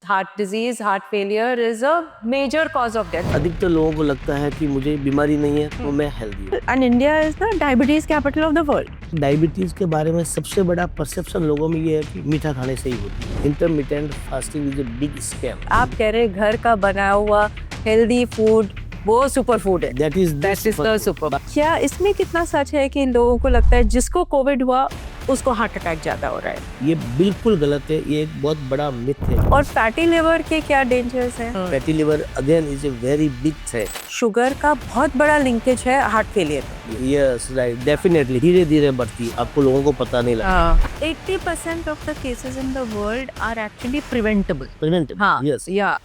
heart disease, heart failure is a major cause of death. अधिकतर लोगों को लगता है कि मुझे बीमारी नहीं है तो मैं हेल्दी हूँ। And India is the diabetes capital of the world. Diabetes के बारे में सबसे बड़ा परसेप्शन लोगों में ये है कि मीठा खाने से ही होती है। Intermittent fasting is a big scam. आप कह रहे घर का बनाया हुआ हेल्दी फूड वो सुपर फूड है। That is the super. क्या इसमें कितना सच है कि लोगों को लगता है जिसको कोविड हुआ उसको हार्ट अटैक ज्यादा हो रहा है? ये बिल्कुल गलत है, ये एक बहुत बड़ा मिथ है। और फैटी लिवर के क्या डेंजर्स हैं? Fatty liver again is a very big threat. Sugar का बहुत बड़ा लिंकेज है heart failure. Yes right, definitely धीरे धीरे बढ़ती, आपको लोगों को पता नहीं लगता। 80% of the cases in the world are actually preventable. Preventive, हाँ, yes. yeah.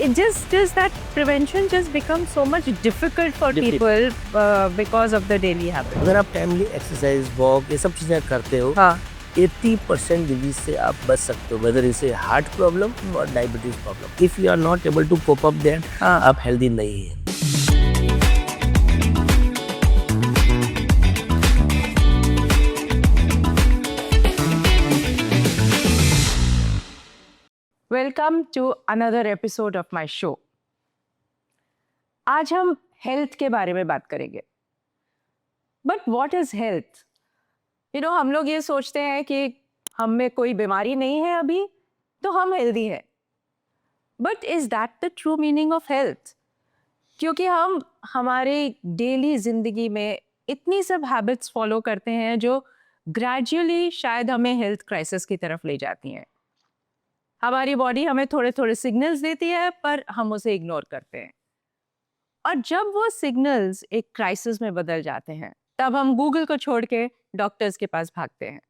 It just that prevention just becomes so much difficult for people because of the daily habit. अगर आप टाइमली एक्सरसाइज, वॉक, ये सब चीजें करते हो, हाँ. 80% disease से आप बच सकते हो, whether is a heart problem और diabetes problem. If you are not able to cope up that, आप हेल्दी नहीं है। Welcome to another episode of my show. आज हम हेल्थ के बारे में बात करेंगे। But what is health? हम लोग ये सोचते हैं कि हम में कोई बीमारी नहीं है अभी, तो हम हेल्दी हैं। But is that the true meaning of health? क्योंकि हम हमारे डेली जिंदगी में इतनी सब हैबिट्स फॉलो करते हैं जो ग्रेजुअली शायद हमें हेल्थ क्राइसिस की तरफ ले जाती हैं। हमारी बॉडी हमें थोड़े थोड़े सिग्नल्स देती है पर हम उसे इग्नोर करते हैं, और जब वो सिग्नल्स एक क्राइसिस में बदल जाते हैं तब हम गूगल को छोड़ के डॉक्टर्स के पास भागते हैं।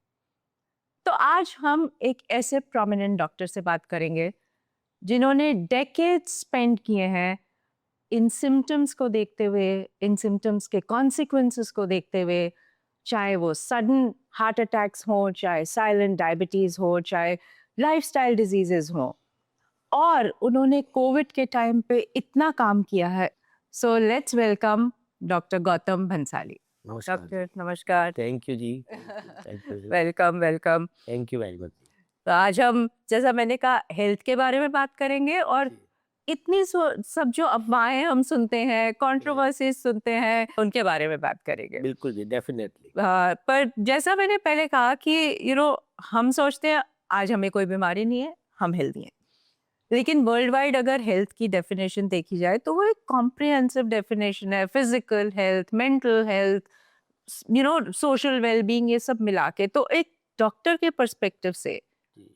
तो आज हम एक ऐसे प्रोमिनेंट डॉक्टर से बात करेंगे जिन्होंने डेकेड्स स्पेंड किए हैं इन सिम्टम्स को देखते हुए, इन सिम्टम्स के कॉन्सिक्वेंसेस को देखते हुए, चाहे वो सडन हार्ट अटैक्स हो, चाहे साइलेंट डायबिटीज हो, चाहे लाइफस्टाइल डिजीजेस हो, और उन्होंने कोविड के टाइम पे इतना काम किया है। So let's welcome doctor Gautam Bhansali. Doctor नमस्कार। Thank you ji, thank you. Welcome welcome. Thank you very much. तो आज हम, जैसा मैंने कहा, हेल्थ के बारे में बात करेंगे, और इतनी सब जो अफवाहें हम सुनते हैं, कंट्रोवर्सीज सुनते हैं, उनके बारे में बात करेंगे। बिल्कुल जी, डेफिनेटली। पर जैसा मैंने पहले कहा कि हम सोचते हैं आज हमें कोई बीमारी नहीं है, हम हेल्दी हैं, लेकिन वर्ल्ड वाइड अगर हेल्थ की डेफिनेशन देखी जाए तो वो एक कॉम्प्रिहेंसिव डेफिनेशन है। Physical health, mental health, social wellbeing, ये सब मिला के। तो एक डॉक्टर के पर्सपेक्टिव से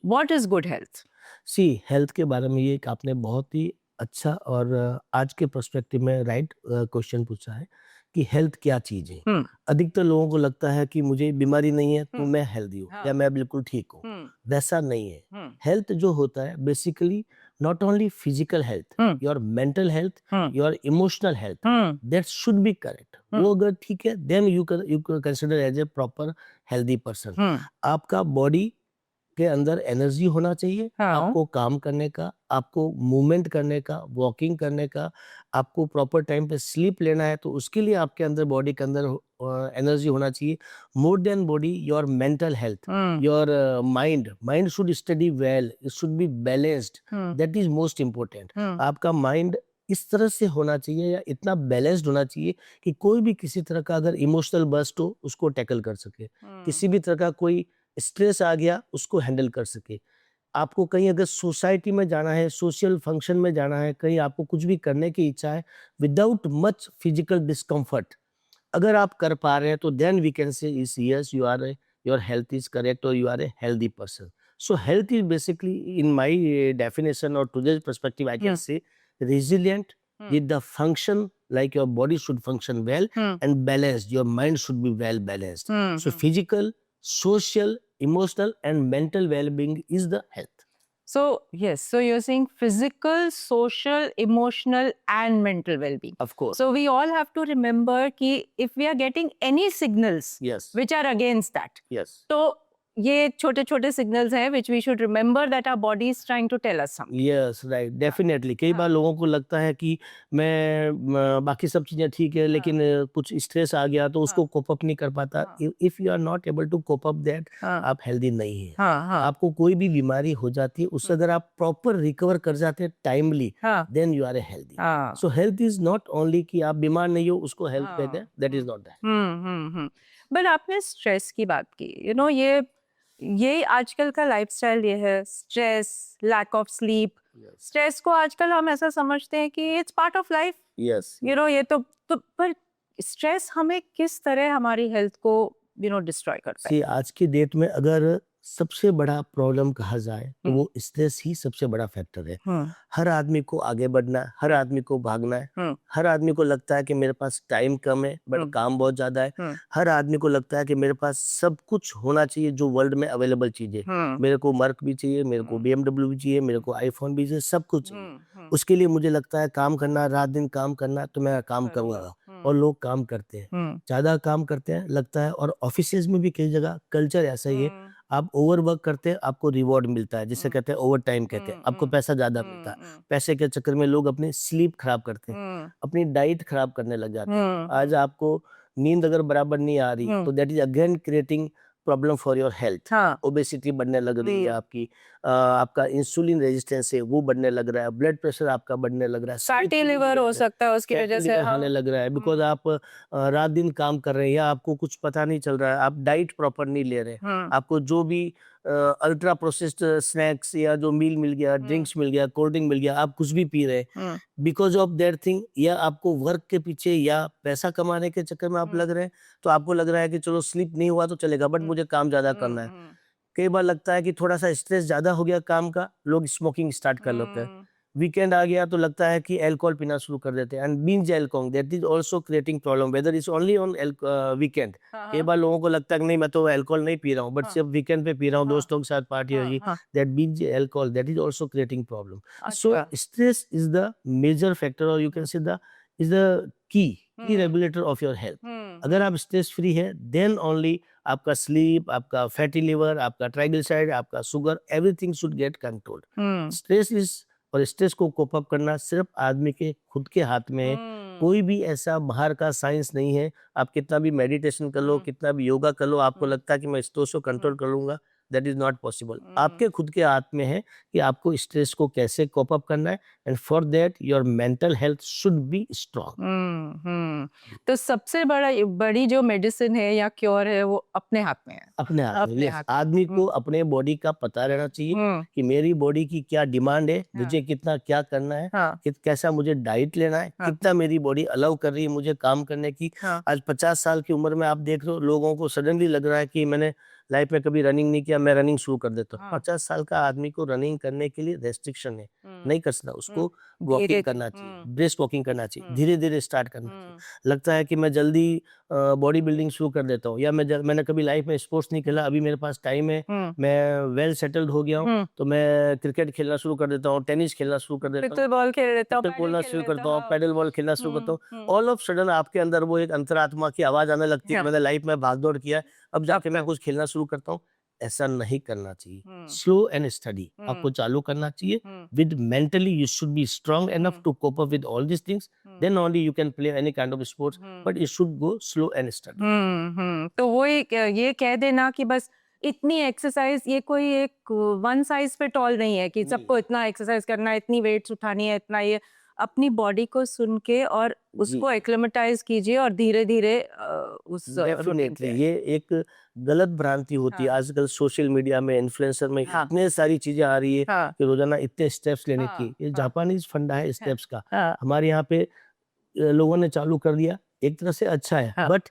what is good health? See, health के बारे में ये एक आपने बहुत ही अच्छा और आज के पर्सपेक्टिव में राइट क्वेश्चन पूछा है कि हेल्थ क्या चीज है। अधिकतर लोगों को लगता है कि मुझे बीमारी नहीं है तो मैं हेल्दी हूँ, या मैं बिल्कुल ठीक हूँ। वैसा नहीं है। हेल्थ जो होता है basically not only physical health, your mental health, your emotional health, that should be correct. वो अगर ठीक है, then you consider as a proper healthy person. आपका बॉडी के अंदर एनर्जी होना चाहिए, आपको काम करने का, आपको मूवमेंट करने का, वॉकिंग करने का, आपको प्रॉपर टाइम पे स्लीप लेना है, तो उसके लिए आपके अंदर, बॉडी के अंदर एनर्जी होना चाहिए। More than body, your mental health, your mind should study well, it should be balanced, that is most important. आपका माइंड इस तरह से होना चाहिए या इतना बैलेंस्ड होना चाहिए कि कोई भी किसी तरह का अगर इमोशनल बर्स्ट हो उसको टैकल कर सके, किसी भी तरह का कोई स्ट्रेस आ गया उसको हैंडल कर सके। आपको कहीं अगर सोसाइटी में जाना है, सोशल फंक्शन में जाना है, कहीं आपको कुछ भी करने की इच्छा है विदाउट मच फिजिकल डिस्कम्फर्ट, अगर आप कर पा रहे हैं तो then we can say is yes, you are, your health is correct और you are a healthy person. So health is basically in my definition और today's perspective I can say resilient with the function, like your body should function well and balanced, your mind should be well balanced. So physical, social, emotional and mental well-being is the health. So yes, so you're saying physical, social, emotional and mental well-being. Of course. So we all have to remember कि if we are getting any signals Yes. which are against that, Yes. तो ये छोटे छोटे signals हैं which we should remember that our body is trying to tell us something. Yes right definitely कई बार लोगों को लगता है कि बाकी सब चीजें ठीक है लेकिन कुछ स्ट्रेस आ गया तो उसको कोप अप नहीं कर पाता if you are not able to cope up that आप हेल्दी नहीं है आपको कोई भी बीमारी हो जाती है उससे अगर आप प्रॉपर रिकवर कर जाते हैं timely then you are a healthy so health is not only कि आप बीमार नहीं हो उसको हेल्थ कहते हैं that is not that but आपने स्ट्रेस की बात की ये आजकल का लाइफस्टाइल ये है stress lack of sleep stress को आजकल हम ऐसा समझते हैं कि it's part of life yes ये तो पर स्ट्रेस हमें किस तरह हमारी हेल्थ को डिस्ट्रॉय करता है आज की डेट में अगर सबसे बड़ा प्रॉब्लम कहा जाए तो वो स्ट्रेस ही सबसे बड़ा फैक्टर है हर आदमी को आगे बढ़ना है हर आदमी को भागना है हर आदमी को लगता है कि मेरे पास टाइम कम है बट काम बहुत ज्यादा है हर आदमी को लगता है कि मेरे पास सब कुछ होना चाहिए जो वर्ल्ड में अवेलेबल चीजें मेरे को मर्क भी चाहिए मेरे को BMW भी चाहिए मेरे को आईफोन भी चाहिए सब कुछ चाहिए उसके लिए मुझे लगता है काम करना रात दिन काम करना तो मैं काम करूंगा और लोग काम करते हैं ज्यादा काम करते हैं लगता है और ऑफिसेज में भी कई जगह कल्चर ऐसा ही है आप ओवर वर्क करते हैं आपको रिवॉर्ड मिलता है जिसे कहते हैं ओवर टाइम कहते हैं आपको पैसा ज्यादा मिलता है पैसे के चक्कर में लोग अपनी स्लीप खराब करते हैं अपनी डाइट खराब करने लग जाते हैं आज आपको नींद अगर बराबर नहीं आ रही तो that is again creating problem for your health obesity बढ़ने लग रही है आपकी आपका इंसुलिन रेजिस्टेंस है वो बढ़ने लग रहा है ब्लड प्रेशर आपका बढ़ने लग रहा है फैटी लिवर हो सकता है उसकी वजह से होने लग रहा है बिकॉज आप रात दिन काम कर रहे हैं या आपको कुछ पता नहीं चल रहा है आप डाइट प्रॉपर नहीं ले रहे आपको जो भी अल्ट्रा प्रोसेस्ड स्नैक्स या जो मील मिल गया ड्रिंक्स मिल गया कोल्ड ड्रिंक मिल गया आप कुछ भी पी रहे हैं बिकॉज ऑफ दैट थिंग या आपको वर्क के पीछे या पैसा कमाने के चक्कर में आप लग रहे हैं तो आपको लग रहा है कि चलो स्लीप नहीं हुआ तो चलेगा बट मुझे काम ज्यादा करना है कई बार लगता है कि थोड़ा सा स्ट्रेस ज्यादा हो गया काम का लोग स्मोकिंग स्टार्ट कर लेते हैं वीकेंड आ गया तो लगता है कि अल्कोहल पीना शुरू कर देते हैं and binge alcohol that is also creating problem whether is only on weekend कई बार लोगों को लगता है कि नहीं मैं तो अल्कोहल नहीं पी रहा हूँ बट सिर्फ वीकेंड पे पी रहा हूँ दोस्तों के साथ पार्टी होगी that binge alcohol that is also creating problem so stress is the major factor और you can say the is the key regulator of your health अगर आप स्ट्रेस फ्री है देन ओनली आपका स्लीप आपका फैटी लिवर आपका triglyceride आपका sugar everything should get controlled stress is और स्ट्रेस को कोप अप करना सिर्फ आदमी के खुद के हाथ में है कोई भी ऐसा बाहर का साइंस नहीं है आप कितना भी मेडिटेशन कर लो कितना भी योगा कर लो आपको लगता है कि मैं स्ट्रेस को कंट्रोल कर लूंगा दैट इज नॉट पॉसिबल आपके खुद के हाथ में है कि आपको स्ट्रेस को कैसे कोप अप करना है and for that your mental health should be strong तो सबसे बड़ी जो मेडिसिन है या क्योर है वो अपने हाथ में है अपने हाथ में आदमी को अपने बॉडी का पता रहना चाहिए कि मेरी बॉडी की क्या डिमांड है मुझे कितना क्या करना है कैसा मुझे डाइट लेना है कितना मेरी बॉडी अलाउ कर रही है मुझे काम करने की आज 50 साल की उम्र में आप देख रहे हो लोगों को सडनली लग रहा है कि मैंने लाइफ में कभी रनिंग नहीं किया मैं रनिंग शुरू कर देता हूँ 50 साल का आदमी को रनिंग करने के लिए रेस्ट्रिक्शन है नहीं कर सकता उसको वॉकिंग करना चाहिए ब्रिस्क वॉकिंग करना चाहिए धीरे धीरे स्टार्ट करना चाहिए लगता है कि मैं जल्दी बॉडी बिल्डिंग शुरू कर देता हूँ या मैंने कभी लाइफ में स्पोर्ट्स नहीं खेला अभी मेरे पास टाइम है मैं वेल सेटल्ड हो गया हूँ तो मैं क्रिकेट खेलना शुरू कर देता हूँ टेनिस खेलना शुरू कर देता हूँ बॉल खेल लेता हूँ बोलना शुरू करता हूँ पैडल बॉल खेलना शुरू करता हूँ ऑल ऑफ सडन आपके अंदर वो एक अंतरात्मा की आवाज आने लगती है मैंने लाइफ में भाग दौड़ किया अब जाके मैं कुछ खेलना शुरू करता हूँ ऐसा नहीं करना चाहिए स्लो एंड स्टडी आपको चालू करना चाहिए with mentally you should be strong enough to cope up with all this things then only you can play any kind of sports but it should go slow and steady तो वो ये कह देना कि बस इतनी एक्सरसाइज ये कोई एक वन साइज पे टॉल नहीं है कि सबको इतना एक्सरसाइज करना है इतनी वेट्स उठानी है इतना ये अपनी बॉडी को सुन के और उसको एक्लेमेटाइज कीजिए और धीरे धीरे उस डेफिनेटली ये एक गलत भ्रांति होती है आजकल सोशल मीडिया में इन्फ्लुएंसर में इतने सारी चीजें आ रही है कि रोजाना इतने स्टेप्स लेने की ये जापानीज फंडा है स्टेप्स का हमारे यहाँ पे लोगों ने चालू कर दिया एक तरह से अच्छा है बट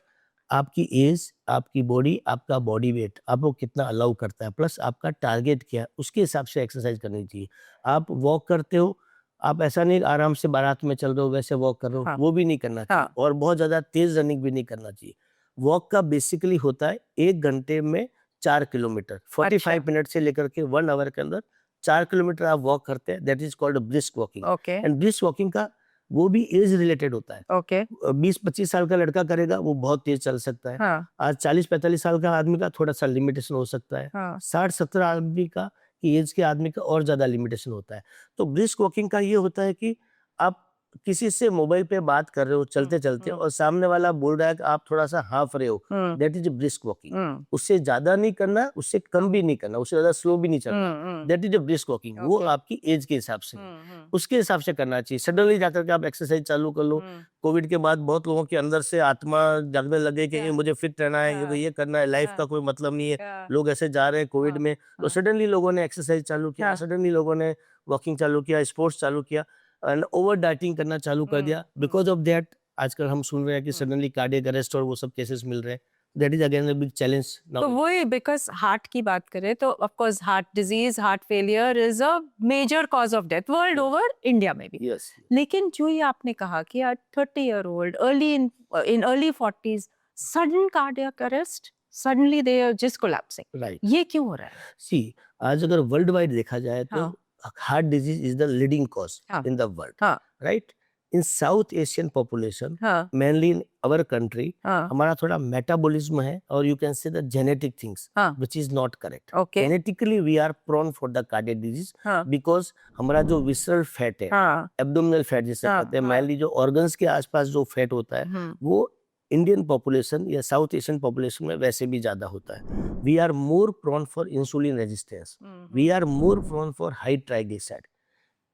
आपकी एज आपकी बॉडी आपका बॉडी वेट आपको कितना अलाउ करता है प्लस आपका टारगेट क्या है उसके हिसाब से एक्सरसाइज करनी चाहिए आप वॉक करते हो आप ऐसा नहीं आराम से बारात में चल रहे हो वैसे वॉक कर रहे हो वो भी नहीं करना चाहिए और बहुत ज्यादा तेज रनिंग भी नहीं करना चाहिए वॉक का बेसिकली होता है 1 घंटे में 4 किलोमीटर 45 मिनट से लेकर के 1 आवर के अंदर 4 किलोमीटर आप वॉक करते हैं that is called brisk walking and brisk walking का वो भी एज रिलेटेड होता है। ओके 20-25 साल का लड़का करेगा वो बहुत तेज चल सकता है। हाँ आज 40-45 साल का आदमी का थोड़ा सा लिमिटेशन हो सकता है। हाँ 60-70 आदमी का की एज के आदमी का और ज्यादा लिमिटेशन होता है। तो ब्रिस्क वॉकिंग का ये होता है कि आप किसी से मोबाइल पे बात कर रहे हो चलते चलते और सामने वाला बोल रहा है कि आप थोड़ा सा हाँफ रहे हो, दैट इज ब्रिस्क वॉकिंग। उससे ज्यादा नहीं करना, उससे कम भी नहीं करना, उससे ज्यादा स्लो भी नहीं चलना, दैट इज ब्रिस्क वॉकिंग। वो Okay. आपकी एज के हिसाब से है। उसके हिसाब से करना चाहिए। सडनली जाकर के आप एक्सरसाइज चालू कर लो। कोविड के बाद बहुत लोगों के अंदर से आत्मा जागने लगे कि मुझे फिट रहना है, ये करना है, लाइफ का कोई मतलब नहीं है, लोग ऐसे जा रहे हैं कोविड में। तो सडनली लोगों ने एक्सरसाइज चालू किया, सडनली लोगों ने वॉकिंग चालू किया, स्पोर्ट्स चालू किया एंड ओवर डाइटिंग करना चालू कर दिया। बिकॉज ऑफ दैट आजकल हम सुन रहे हैं कि सडनली कार्डियक अरेस्ट और वो सब केसेस मिल रहे हैं। That is again a big challenge तो नाउ। वही बिकॉज हार्ट की बात करें तो of course heart disease heart failure is a major cause of death world over, India में भी। यस लेकिन जो ये आपने कहा कि 30-year-old early in early 40s sudden cardiac arrest, suddenly they are just collapsing, right. ये क्यों हो रहा है? सी आज अगर वर्ल्ड वाइड देखा जाए तो हाँ heart disease is the leading cause हाँ इन द वर्ल्ड, हाँ right. In south Asian population, हाँ मेनली इन अवर कंट्री, हाँ हमारा थोड़ा मेटाबॉलिज्म है और you can say the genetic things हाँ which is not correct. Okay genetically we are prone for the cardiac disease हाँ because हमारा जो विसरल फैट है, हाँ एब्डोमिनल फैट जिसे हाँ, कहते हैं, हाँ। मेनली जो ऑर्गन्स के आसपास जो फैट होता है वो इंडियन पॉपुलेशन या साउथ एशियन पॉपुलेशन में वैसे भी ज्यादा होता है। We are more prone for insulin resistance, we are more prone for high triglyceride.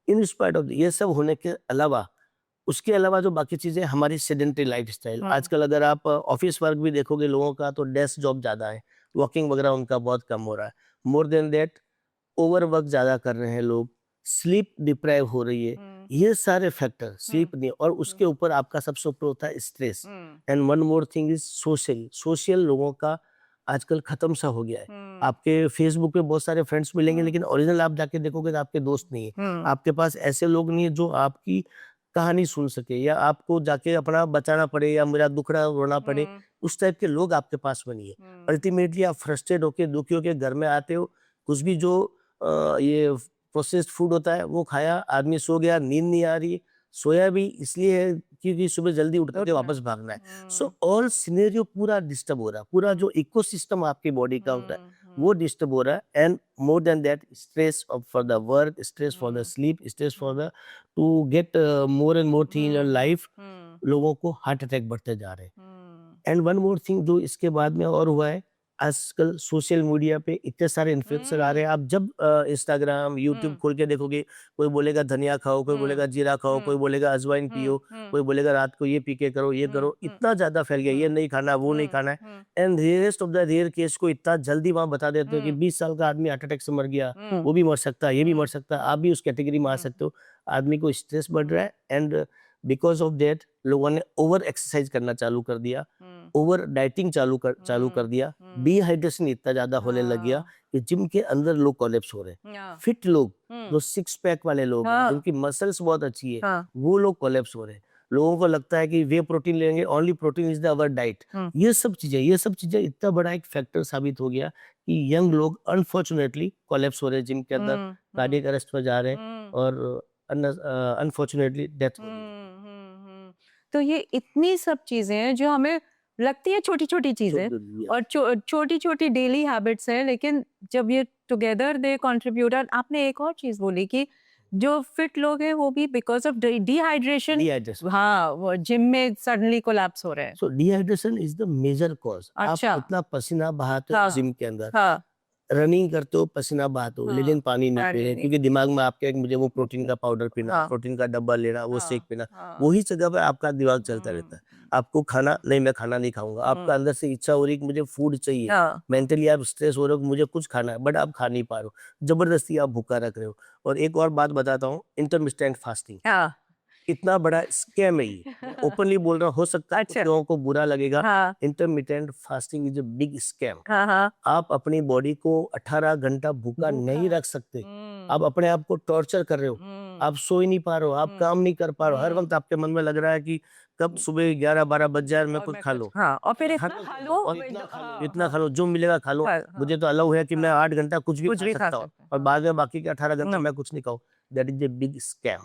In spite of ये सब होने के अलावा, उसके अलावा जो बाकी चीजें, हमारी सेडेंटरी लाइफस्टाइल, आजकल अगर आप ऑफिस वर्क भी देखोगे लोगों का तो डेस्क जॉब ज्यादा है, वॉकिंग वगैरह उनका बहुत कम हो रहा है। मोर देन दैट ओवर वर्क ज्यादा कर रहे हैं लोग, स्लीप डिप्राइव हो रही है। ये सारे फैक्टर, स्लीप नहीं, और उसके ऊपर आपका सबसे ऊपर होता है stress. And one more thing is social, social लोगों का आजकल खत्म सा हो गया है। आपके फेसबुक पे बहुत सारे फ्रेंड्स मिलेंगे लेकिन ओरिजिनल आप जाके देखोगे तो आपके दोस्त नहीं है। आपके पास ऐसे लोग नहीं है जो आपकी कहानी सुन सके या आपको जाके अपना बचाना पड़े या मेरा दुखड़ा रोना पड़े, उस टाइप के लोग आपके पास में नहीं है। अल्टीमेटली आप फ्रस्ट्रेट होके दुखी होके घर में आते हो, कुछ भी जो ये प्रोसेस्ड फूड होता है वो खाया, आदमी सो गया, नींद नहीं आ रही। सोया भी इसलिए है क्योंकि सुबह जल्दी उठ करके वापस भागना है। सो ऑल सिनेरियो पूरा डिस्टर्ब हो रहा है, पूरा जो इकोसिस्टम आपकी बॉडी का होता है वो डिस्टर्ब हो रहा है। And more than that stress for the work, stress for the sleep, stress for the to get more and more thing in your life, लोगों को हार्ट अटैक बढ़ते जा रहे हैं। एंड वन मोर थिंग जो इसके बाद में और हुआ है, आजकल सोशल मीडिया पे इतने सारे इन्फ्लुएंसर आ रहे हैं। आप जब इंस्टाग्राम यूट्यूब खोल के देखोगे, कोई बोलेगा धनिया खाओ, कोई बोलेगा जीरा खाओ, कोई बोलेगा अजवाइन पियो, कोई बोलेगा रात को ये पी के करो, ये करो। इतना ज्यादा फैल गया, ये नहीं खाना, वो नहीं खाना है। And rarest of the rare case को इतना जल्दी वहां बता देते हो कि 20 साल का आदमी हार्ट अटैक से मर गया, वो भी मर सकता है, ये भी मर सकता है, आप भी उस कैटेगरी में आ सकते हो। आदमी को स्ट्रेस बढ़ रहा है एंड बिकॉज ऑफ दैट लोगों ने ओवर एक्सरसाइज करना चालू कर दिया, ओवर डाइटिंग चालू कर दिया। डिहाइड्रेशन इतना ज्यादा होने लग गया कि जिम के अंदर लोग कोलैप्स हो रहे हैं। फिट लोग, जो सिक्स पैक वाले लोग हैं, जिनकी मसल्स बहुत अच्छी है, वो लोग कोलैप्स हो रहे हैं। लोगों को लगता है कि वे प्रोटीन लेंगे, only protein is the our diet. ये सब चीजें इतना बड़ा एक फैक्टर साबित हो गया कि यंग लोग अनफॉर्चुनेटली कोलैप्स हो रहे हैं जिम के अंदर, कार्डियक अरेस्ट पर जा रहे हैं और अनफॉर्चुनेटली डेथ हो रही है। तो ये इतनी सब चीजें हैं जो हमें लगती है छोटी छोटी चीजें और छोटी छोटी डेली हैबिट्स हैं, लेकिन जब ये टुगेदर दे कंट्रीब्यूट। आपने एक और चीज बोली कि जो फिट लोग हैं वो भी बिकॉज ऑफ डिहाइड्रेशन, हाँ, वो जिम में सडनली कोलैप्स हो रहे हैं। So dehydration is the major cause. अच्छा। आप इतना पसीना बहाते हो हाँ, जिम के अंदर, हाँ, रनिंग करते हो, पसीना बहाते हो, हाँ, लेकिन पानी नहीं पानी पी रहे नहीं। क्योंकि दिमाग में आपके एक मुझे वो प्रोटीन का पाउडर पीना, हाँ, प्रोटीन का डब्बा लेना, वो हाँ, शेक पीना, हाँ, वही जगह पे आपका दिमाग चलता रहता है। आपको खाना नहीं, मैं खाना नहीं खाऊंगा, आपका अंदर से इच्छा हो रही है कि मुझे फूड चाहिए, हाँ, मेंटली आप स्ट्रेस हो रहे हो कि मुझे कुछ खाना है, बट आप खा नहीं पा रहे हो, जबरदस्ती आप भूखा रख रहे हो। और एक और बात बताता हूँ, इंटरमिटेंट फास्टिंग हाँ, इतना बड़ा स्कैम है ये। ओपनली बोल रहा हूँ, हो सकता है कुछ अच्छा। लोगों को बुरा लगेगा। हाँ, intermittent fasting is a big scam. हाँ, हाँ, आप अपनी बॉडी को 18 घंटा भूखा नहीं रख सकते। आप अपने आप को टॉर्चर कर रहे हो, आप सो ही नहीं पा रहे हो, आप काम नहीं कर पा रहे हो, हर वक्त आपके मन में लग रहा है कि कब सुबह 11-12 बज जाए मैं कुछ खा लो। हाँ, और फिर इतना खा लो, और इतना खा लो, जो मिलेगा खा लो। मुझे तो अलाउ है कि मैं 8 घंटा कुछ भी खा सकता हूँ और बाद में बाकी के 18 घंटे मैं कुछ नहीं खाऊं। That is a big scam.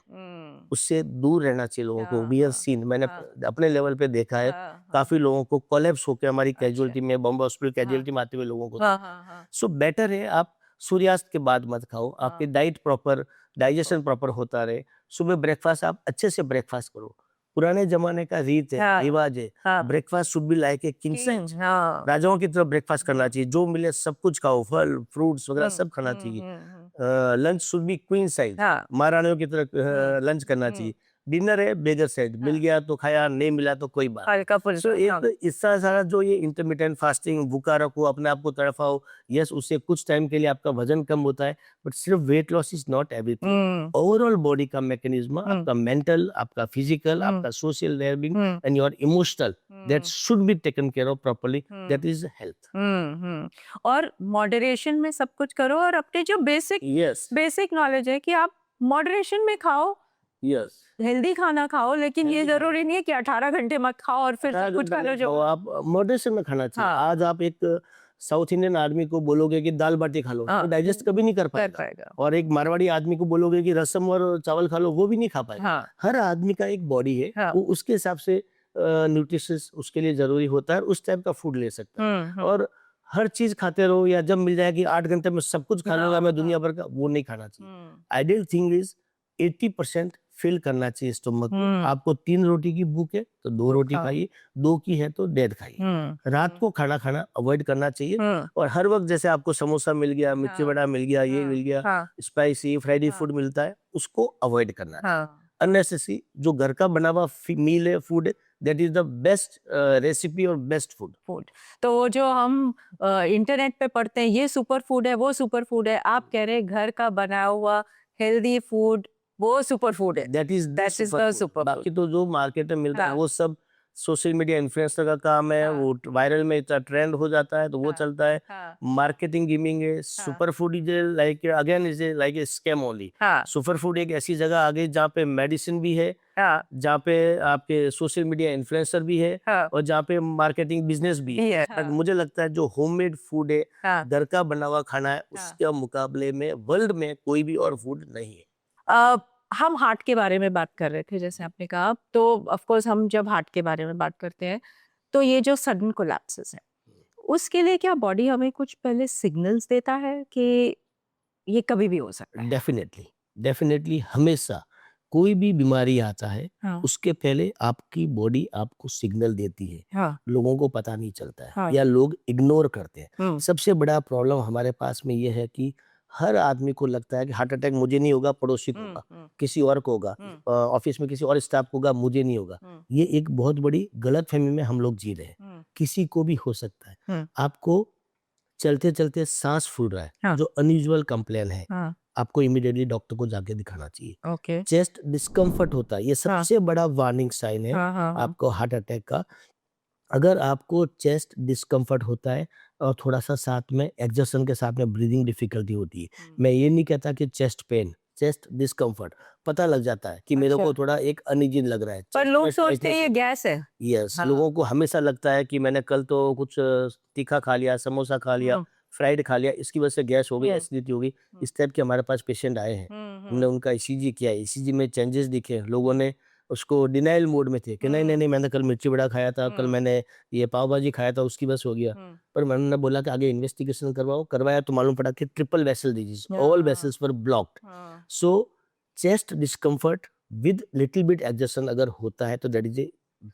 उससे दूर रहना चाहिए लोगों को। हाँ, वी हैव हाँ, सीन, मैंने हाँ, अपने लेवल पे देखा है, हाँ, हाँ, काफ़ी लोगों को कोलैप्स होके हमारी अच्छा, कैजुअल्टी में, बॉम्बे हॉस्पिटल हाँ, कैजुअल्टी में आते हुए लोगों को हाँ, देखा है। हाँ, हाँ, सो बेटर है आप सूर्यास्त के बाद मत खाओ, आपकी हाँ, डाइट प्रॉपर, डाइजेशन प्रॉपर होता रहे। सुबह ब्रेकफ़ास्ट आप अच्छे से ब्रेकफ़ास्ट करो। पुराने ज़माने का रीत है, हाँ, रिवाज है, हाँ, breakfast should be like a king king, size. हाँ, राजाओं की तरह ब्रेकफ़ास्ट करना हम्म, चाहिए, जो मिले सब कुछ खाओ, फल, फ्रूट्स वगैरह हम्म, सब खाना हम्म, चाहिए। हम्म, lunch should be queen size, हाँ, महारानियों की हम्म, तरह लंच करना हम्म, चाहिए। डिनर है बेगर साइड, मिल हाँ, गया तो खाया, नहीं मिला तो कोई बात नहीं। हल्का सो फुल्का, हाँ, एक इतना सारा जो ये इंटरमिटेंट फास्टिंग, भूखा रखो, अपने आप को तड़पाओ, यस उससे कुछ टाइम के लिए आपका वजन कम होता है, बट सिर्फ weight loss is not everything. Hmm, overall body का मैकेनिज्म, हम्म, आपका मेंटल, आपका फिजिकल, हम्म, आपका social wellbeing hmm, and your emotional, that hmm, should be taken care of properly, that hmm, is health. और मॉडरेशन में सब कुछ करो, और अपने जो बेसिक यस, बेसिक नॉलेज है कि आप मॉडरेशन में खाओ, यस। हेल्दी खाना खाओ, लेकिन ये हेल्दी खाना जरूरी नहीं है कि 18 घंटे मत खाओ और फिर 18 सब कुछ घंटा खा लो नहीं जो। खाओ आप, मॉडरेशन में खाना चाहिए। हाँ, आज आप एक साउथ इंडियन आदमी को बोलोगे कि दाल बाटी खा लो, वो हाँ, डाइजेस्ट कभी नहीं कर कर पाएगा। पाएगा, और एक मारवाड़ी आदमी को बोलोगे कि रसम और चावल खा लो, वो भी नहीं खा पाएगा। हाँ, हर आदमी का एक बॉडी है, हाँ, वो उसके हिसाब से न्यूट्रिशंस उसके लिए ज़रूरी होता है और उस टाइप का फूड ले सकता है। हम्म, और हर चीज़ खाते रहो या जब मिल जाए कि 8 घंटे में सब कुछ खा लूँगा हाँ, मैं हाँ, दुनिया भर का, वो नहीं खाना चाहिए। हम्म, आइडियल थिंग इज़ 80% फिल करना चाहिए स्टमक को। हम्म, आपको 3 रोटी की भूख है, तो 2 तो रोटी खाओ, खाइए, 2 की है तो डेढ़ खाइए। रात को खाना खाना अवॉइड करना चाहिए हम्म, और हर वक़्त जैसे आपको समोसा मिल गया, मिर्ची हाँ, बड़ा मिल गया, ये मिल हाँ, गया, हाँ, स्पाइसी फ्राइडी हाँ, फूड मिलता है, उसको अवॉइड करना चाहिए। हाँ, अननेसेसरी जो घर का बना हुआ मील है, फूड है, that is the best recipe और बेस्ट फूड। फूड। तो वो जो हम इंटरनेट पे पढ़ते हैं ये सुपर फूड है, वो सुपर फूड है, आप कह रहे हैं घर का बना हुआ हेल्दी फूड वो सुपर फूड है, that is the that is super the food. Super food. बाकी तो जो मार्केट में मिलता है हाँ, वो सब सोशल मीडिया इन्फ्लुएंसर का काम है, हाँ, वो वायरल में इतना ट्रेंड हो जाता है तो वो हाँ, चलता है। हाँ, मार्केटिंग गिमिंग है, हाँ, super food is like again is like a scam only. हाँ, सुपर फूड एक ऐसी जगह आ गई जहाँ पे मेडिसिन भी है, हाँ, जहाँ पे आपके सोशल मीडिया इन्फ्लुएंसर भी है हाँ, और जहाँ पे मार्केटिंग बिज़नेस भी है। भी है, बट हाँ, मुझे लगता है जो होममेड फूड है, हाँ, घर का बना हुआ खाना है, हाँ। उसके मुकाबले में वर्ल्ड में कोई भी और फूड नहीं है। अ, हम हार्ट के बारे में बात कर रहे थे जैसे आपने कहा, तो ऑफ कोर्स हम जब हार्ट के बारे में बात करते हैं तो ये जो सडन कोलैप्सेस है उसके लिए क्या बॉडी हमें कुछ पहले सिग्नल्स देता है कि ये कभी भी हो सकता है? डेफिनेटली, डेफिनेटली हमेशा कोई भी बीमारी आता है, हाँ, उसके पहले आपकी बॉडी आपको सिग्नल देती है। हाँ, लोगों को पता नहीं चलता है हाँ, या लोग इग्नोर करते हैं। हम्म, सबसे बड़ा प्रॉब्लम हमारे पास में ये है कि हर आदमी को लगता है कि हार्ट अटैक मुझे नहीं होगा, पड़ोसी को होगा, हम्म, किसी और को होगा, हम्म, ऑफिस में किसी और स्टाफ को होगा, मुझे नहीं होगा। हम्म, ये एक बहुत बड़ी गलतफ़हमी में हम लोग जी रहे हैं। हम्म, किसी को भी हो सकता है। हम्म, आपको चलते-चलते साँस फूल रहा है, हाँ, जो अनयूजुअल कंप्लेन है, हाँ, आपको इमीडिएटली डॉक्टर को जाके दिखाना चाहिए। ओके, चेस्ट डिस्कम्फर्ट होता है, ये हाँ, सबसे बड़ा वार्निंग साइन है हाँ, हाँ, हाँ, आपको हार्ट अटैक का। अगर आपको चेस्ट डिस्कम्फर्ट होता है और थोड़ा-सा साथ में एक्सर्शन के साथ में ब्रीथिंग डिफ़िकल्टी होती है। हम्म, मैं ये नहीं कहता कि चेस्ट पेन, चेस्ट डिस्कम्फर्ट पता लग जाता है कि मेरे अच्छा, को थोड़ा एक अनईज़ी लग रहा है, पर चेस्ट लोग में सोचते हैं टाइटनेस ये है। गैस है। यस, हाँ, लोगों को हमेशा लगता है कि मैंने कल तो कुछ तीखा खा लिया, समोसा खा लिया, हम्म, फ्राइड खा लिया, इसकी वजह से गैस हो गई, हम्म, एसिडिटी हो गई। हम्म, इस टाइप के हमारे पास पेशेंट आए हैं। हमने उनका ईसीजी किया, ईसीजी में चेंजेस दिखे, लोगों ने उसको डिनायल मोड में थे कि नहीं, नहीं, हम्म, नहीं मैंने कल मिर्ची बड़ा खाया था, कल हम्म, मैंने ये पाव भाजी खाया था, उसकी वजह से हो गया। हम्म, पर मैंने बोला कि आगे इन्वेस्टिगेशन करवाओ, करवाया तो मालूम पड़ा कि ट्रिपल वेसल डिजीज़, ऑल हाँ, वेसल्स वर ब्लॉक्ड। हाँ, so chest discomfort with little bit exertion अगर होता है तो that is a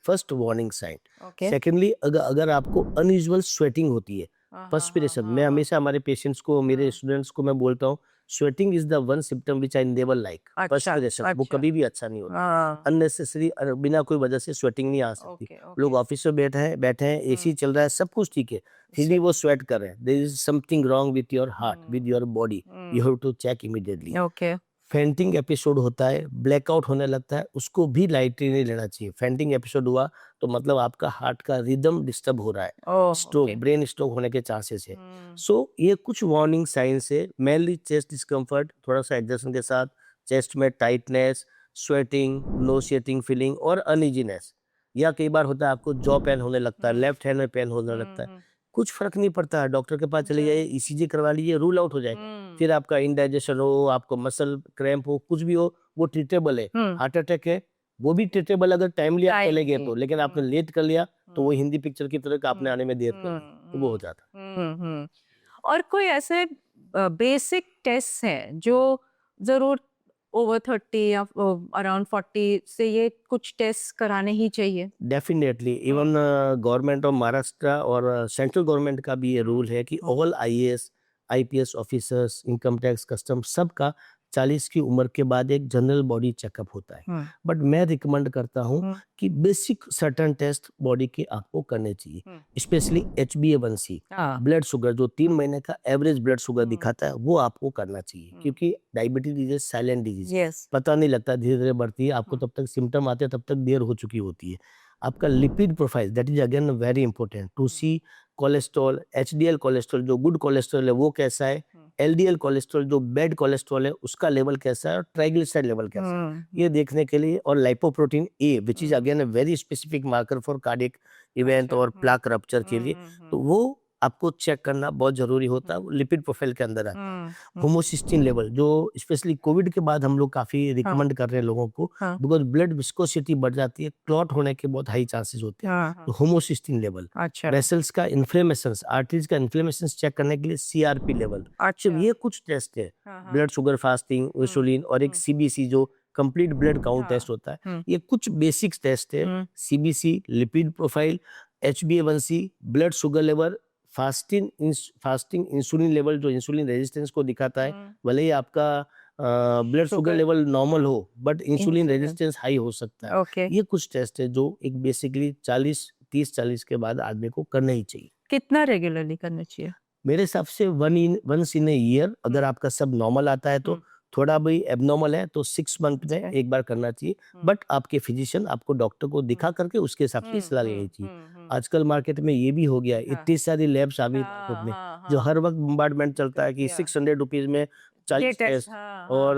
first warning sign. Okay, secondly अगर अगर आपको अनयूजुअल स्वेटिंग होती है, हाँ, हाँ, हाँ, पर्स्पिरेशन, मैं हाँ, हाँ, हमेशा हमारे पेशेंट्स को, मेरे हाँ, स्टूडेंट्स को मैं बोलता हूँ, sweating is the one symptom which I never like. अच्छा, पर्स्पिरेशन वो अच्छा, कभी भी अच्छा नहीं होता। हाँ, अननेसेसरी बिना कोई वजह से स्वेटिंग नहीं आ सकती। ओके, लोग ओके, ऑफिस में बैठे हैं, एसी चल रहा है, सब कुछ ठीक है, फिर भी स्वेट, वो स्वेट कर रहे हैं। There is something wrong with your heart, with your body. You have to check immediately. Okay, fainting episode होता है, ब्लैकआउट होने लगता है, उसको भी लाइटली नहीं लेना चाहिए। फेंटिंग एपिसोड हुआ तो मतलब आपका हार्ट का रिदम डिस्टर्ब हो रहा है, ओह, स्ट्रोक, ओके, ब्रेन स्ट्रोक होने के चांसेस है। हम्म, सो ये कुछ वार्निंग साइंस है, मेनली चेस्ट डिस्कम्फर्ट, थोड़ा-सा एक्सर्शन के साथ चेस्ट में टाइटनेस, स्वेटिंग, नोसिएटिंग फीलिंग और अनईजीनेस, या कई बार होता है आपको जॉ पेन होने लगता है, हम्म, लेफ्ट हैंड में पेन होने लगता है। हम्म, कुछ फर्क नहीं पड़ता, डॉक्टर के पास चले जाइए, ईसीजी करवा लीजिए, रूल आउट हो जाएगा। फिर आपका इंडाइजेशन हो, आपको मसल क्रैम्प हो, कुछ भी हो, वो ट्रीटेबल है। हार्ट अटैक है, वो भी ट्रीटेबल अगर टाइमली आप चले गए तो, लेकिन आपने लेट कर लिया तो वो हिंदी पिक्चर की तरह आपने आने में देर कर ली, तो वो हो जाता। और कोई ऐसे बेसिक टेस्ट हैं जो जरूर ओवर 30 या अराउंड 40 से ये कुछ टेस्ट कराने ही चाहिए? Definitely even government of Maharashtra और सेंट्रल गवर्नमेंट का भी ये रूल है कि all IAS IPS officers, income tax, custom, सबका 40 की उम्र के बाद एक जनरल बॉडी चेकअप होता है। बट मैं रिकमेंड करता हूँ कि बेसिक सर्टेन टेस्ट बॉडी के आपको करने चाहिए, स्पेशली HbA1c, ब्लड शुगर, जो 3 महीने का एवरेज ब्लड शुगर दिखाता है, वो आपको करना चाहिए, क्योंकि diabetes is a silent disease, पता नहीं लगता, धीरे धीरे बढ़ती है, आपको तब तक सिम्टम आते हैं, तब तक देर हो चुकी होती है। आपका lipid profile, that is again very important to see cholesterol, HDL cholesterol जो गुड कोलेस्ट्रॉल है वो कैसा है, LDL कोलेस्ट्रॉल जो बैड कोलेस्ट्रॉल है उसका लेवल कैसा है, और ट्राइग्लिसराइड लेवल कैसा है, ये देखने के लिए, और lipoprotein A which is again a very specific marker for cardiac event और प्लाक रप्चर के लिए, तो वो आपको चेक करना बहुत जरूरी होता है, वो लिपिड प्रोफाइल के अंदर आता है। होमोसिस्टीन लेवल जो स्पेशली कोविड के बाद हम लोग काफी रिकमेंड कर रहे हैं लोगों को, बिकॉज ब्लड विस्कोसिटी बढ़ जाती है, क्लॉट होने के बहुत हाई चांसेस होते हैं, तो होमोसिस्टीन लेवल, वेसल्स का इन्फ्लेमेशन, आर्टरीज का इन्फ्लेमेशन चेक करने के लिए CRP लेवल, ये कुछ टेस्ट है, ब्लड शुगर फास्टिंग, इंसुलिन, और एक CBC जो कंप्लीट ब्लड काउंट टेस्ट होता है, ये कुछ बेसिक्स टेस्ट है। CBC, lipid profile, HbA1c, blood sugar level, fasting insulin level जो इंसुलिन रेजिस्टेंस को दिखाता है, भले ही आपका ब्लड शुगर लेवल नॉर्मल हो बट इंसुलिन रेजिस्टेंस हाई हो सकता है। ये कुछ टेस्ट है जो एक बेसिकली 30-40 के बाद आदमी को करना ही चाहिए। कितना रेगुलरली करना चाहिए? मेरे हिसाब से वंस इन ए ईयर, अगर आपका सब नॉर्मल आता है तो, थोड़ा भी एबनॉर्मल है तो 6 मंथ में एक बार करना चाहिए, बट आपके फिजिशियन, आपको डॉक्टर को दिखा करके उसके हिसाब से सलाह लेनी चाहिए। आजकल मार्केट में ये भी हो गया है, इतनी सारी लैब्स आ गई मार्केट में, जो हर वक्त बम्बार्डमेंट चलता है कि 600 रुपीज में 40 टेस्ट, और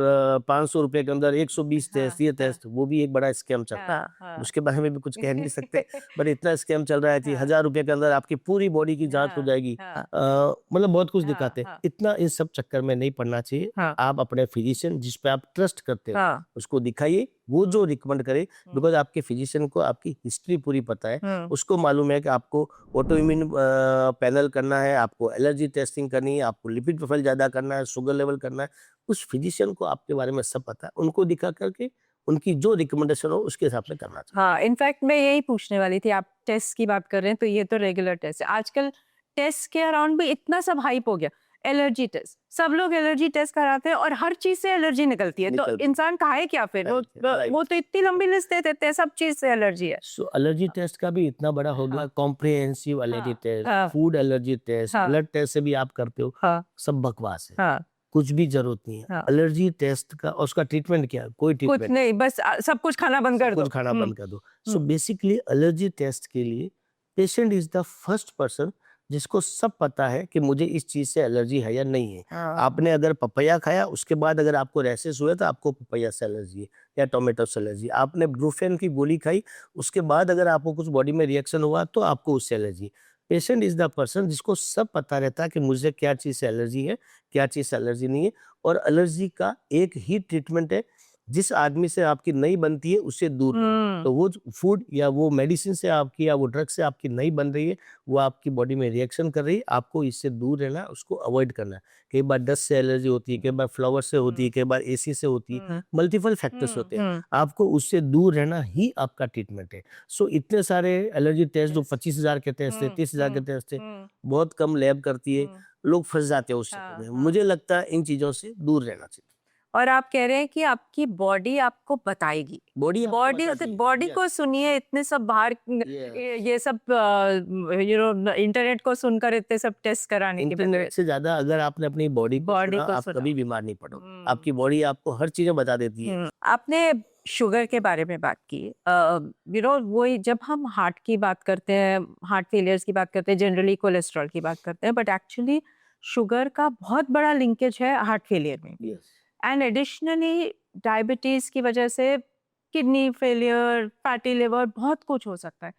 500 रुपए के अंदर 120 टेस्ट, ये टेस्ट, वो भी एक बड़ा स्कैम चल रहा है, उसके बारे में भी कुछ कह नहीं सकते, बट इतना स्कैम चल रहा है कि 1000 रुपए के अंदर आपकी पूरी बॉडी की जांच हो जाएगी, मतलब बहुत कुछ दिखाते हैं। इतना इन सब चक्कर में नहीं पड़ना चाहिए। आप अपने फिजिशियन जिस पे आप ट्रस्ट करते हो उसको दिखाइए, वो जो रिकमेंड करे, बिकॉज आपके फिजिशियन को आपकी हिस्ट्री पूरी पता है, उसको मालूम है कि आपको ऑटोइम्यून पैनल करना है, आपको एलर्जी टेस्टिंग करनी है, आपको लिपिड प्रोफाइल ज्यादा करना है, शुगर लेवल करना है, उस फिजिशियन को आपके बारे में सब पता है, उनको दिखा करके उनकी जो रिकमेंडेशन हो उसके हिसाब से करना चाहिए। हाँ, इनफैक्ट मैं यही पूछने वाली थी, आप टेस्ट की बात कर रहे हैं तो ये तो रेगुलर टेस्ट है। आजकल टेस्ट के अराउंड भी इतना सब हाइप हो गया, एलर्जी टेस्ट, सब लोग एलर्जी टेस्ट कराते हैं और हर चीज से एलर्जी निकलती है, तो इंसान खाए क्या फिर? वो तो इतनी लंबी लिस्ट दे देते हैं, सब चीज से एलर्जी है। सो एलर्जी टेस्ट का भी इतना बड़ा हो गया, comprehensive allergy test, food allergy test, blood test से भी आप करते हो, सब बकवास है, कुछ भी जरूरत नहीं है। एलर्जी टेस्ट का और उसका ट्रीटमेंट क्या है? कोई ट्रीटमेंट कुछ नहीं, बस सब कुछ खाना बंद कर दो, कुछ खाना बंद कर दो। सो बेसिकली एलर्जी टेस्ट के लिए patient is the first person जिसको सब पता है कि मुझे इस चीज से एलर्जी है या नहीं है। आपने अगर पपैया खाया, उसके बाद अगर आपको रैशेस हुए तो आपको पपैया से एलर्जी है या टोमेटो से एलर्जी। आपने ब्रूफेन की गोली खाई, उसके बाद अगर आपको कुछ बॉडी में रिएक्शन हुआ तो आपको उससे allergy. Patient is the person जिसको सब पता रहता है कि मुझे क्या चीज से एलर्जी है, क्या चीज से एलर्जी नहीं है, और एलर्जी का एक ही ट्रीटमेंट है, जिस आदमी से आपकी नहीं बनती है उससे दूर रहो। तो वो फूड या वो मेडिसिन से आपकी या वो ड्रग से आपकी नहीं बन रही है, वो आपकी बॉडी में रिएक्शन कर रही है, आपको इससे दूर रहना है, उसको अवॉइड करना है। कई बार डस्ट से एलर्जी होती है, कई बार फ्लावर से होती है, कई बार एसी से होती है, मल्टीपल फैक्टर्स होते हैं, आपको उससे दूर रहना ही आपका ट्रीटमेंट है। सो इतने सारे एलर्जी टेस्ट जो 25,000 के टेस्ट थे, 30,000 के टेस्ट थे, बहुत कम लैब करती है, लोग फंस जाते हैं उस चक्कर में। मुझे लगता है इन चीजों से दूर रहना चाहिए। और आप कह रहे हैं कि आपकी बॉडी आपको बताएगी, बॉडी को सुनिए, इतने सब बाहर ये सब इंटरनेट को सुनकर इतने सब टेस्ट कराने की इंटरनेट से ज्यादा अगर आपने अपनी बॉडी को आप कभी बीमार नहीं पड़ोगे। आपकी बॉडी आपको हर चीजें बता देती है। आपने शुगर के बारे में बात की, वही जब हम हार्ट की बात करते हैं, हार्ट फेलियर्स की बात करते हैं, जनरली कोलेस्ट्रॉल की बात करते हैं, बट एक्चुअली शुगर का बहुत बड़ा लिंकेज है हार्ट फेलियर में। एंड एडिशनली डायबिटीज की वजह से किडनी फेलियर, फैटी लिवर, बहुत कुछ हो सकता है।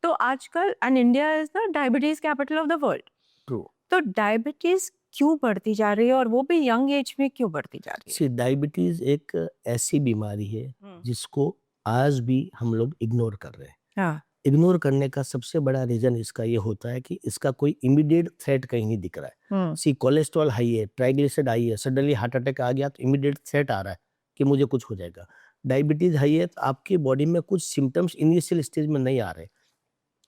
तो आजकल and India is the diabetes capital of the world, true. तो डायबिटीज क्यों बढ़ती जा रही है और वो भी यंग एज में क्यों बढ़ती जा रही सी डायबिटीज एक ऐसी बीमारी है है? जिसको आज भी हम लोग इग्नोर कर रहे हैं। हाँ, इग्नोर करने का सबसे बड़ा रीजन इसका ये होता है कि इसका कोई इमीडिएट थ्रेट कहीं नहीं दिख रहा है। सी कोलेस्ट्रॉल हाई है, ट्राइग्लिसराइड हाई है, सडनली हार्ट अटैक आ गया तो इमीडिएट थ्रेट आ रहा है कि मुझे कुछ हो जाएगा। डायबिटीज हाई है तो आपकी बॉडी में कुछ सिम्टम्स इनिशियल स्टेज में नहीं आ रहे।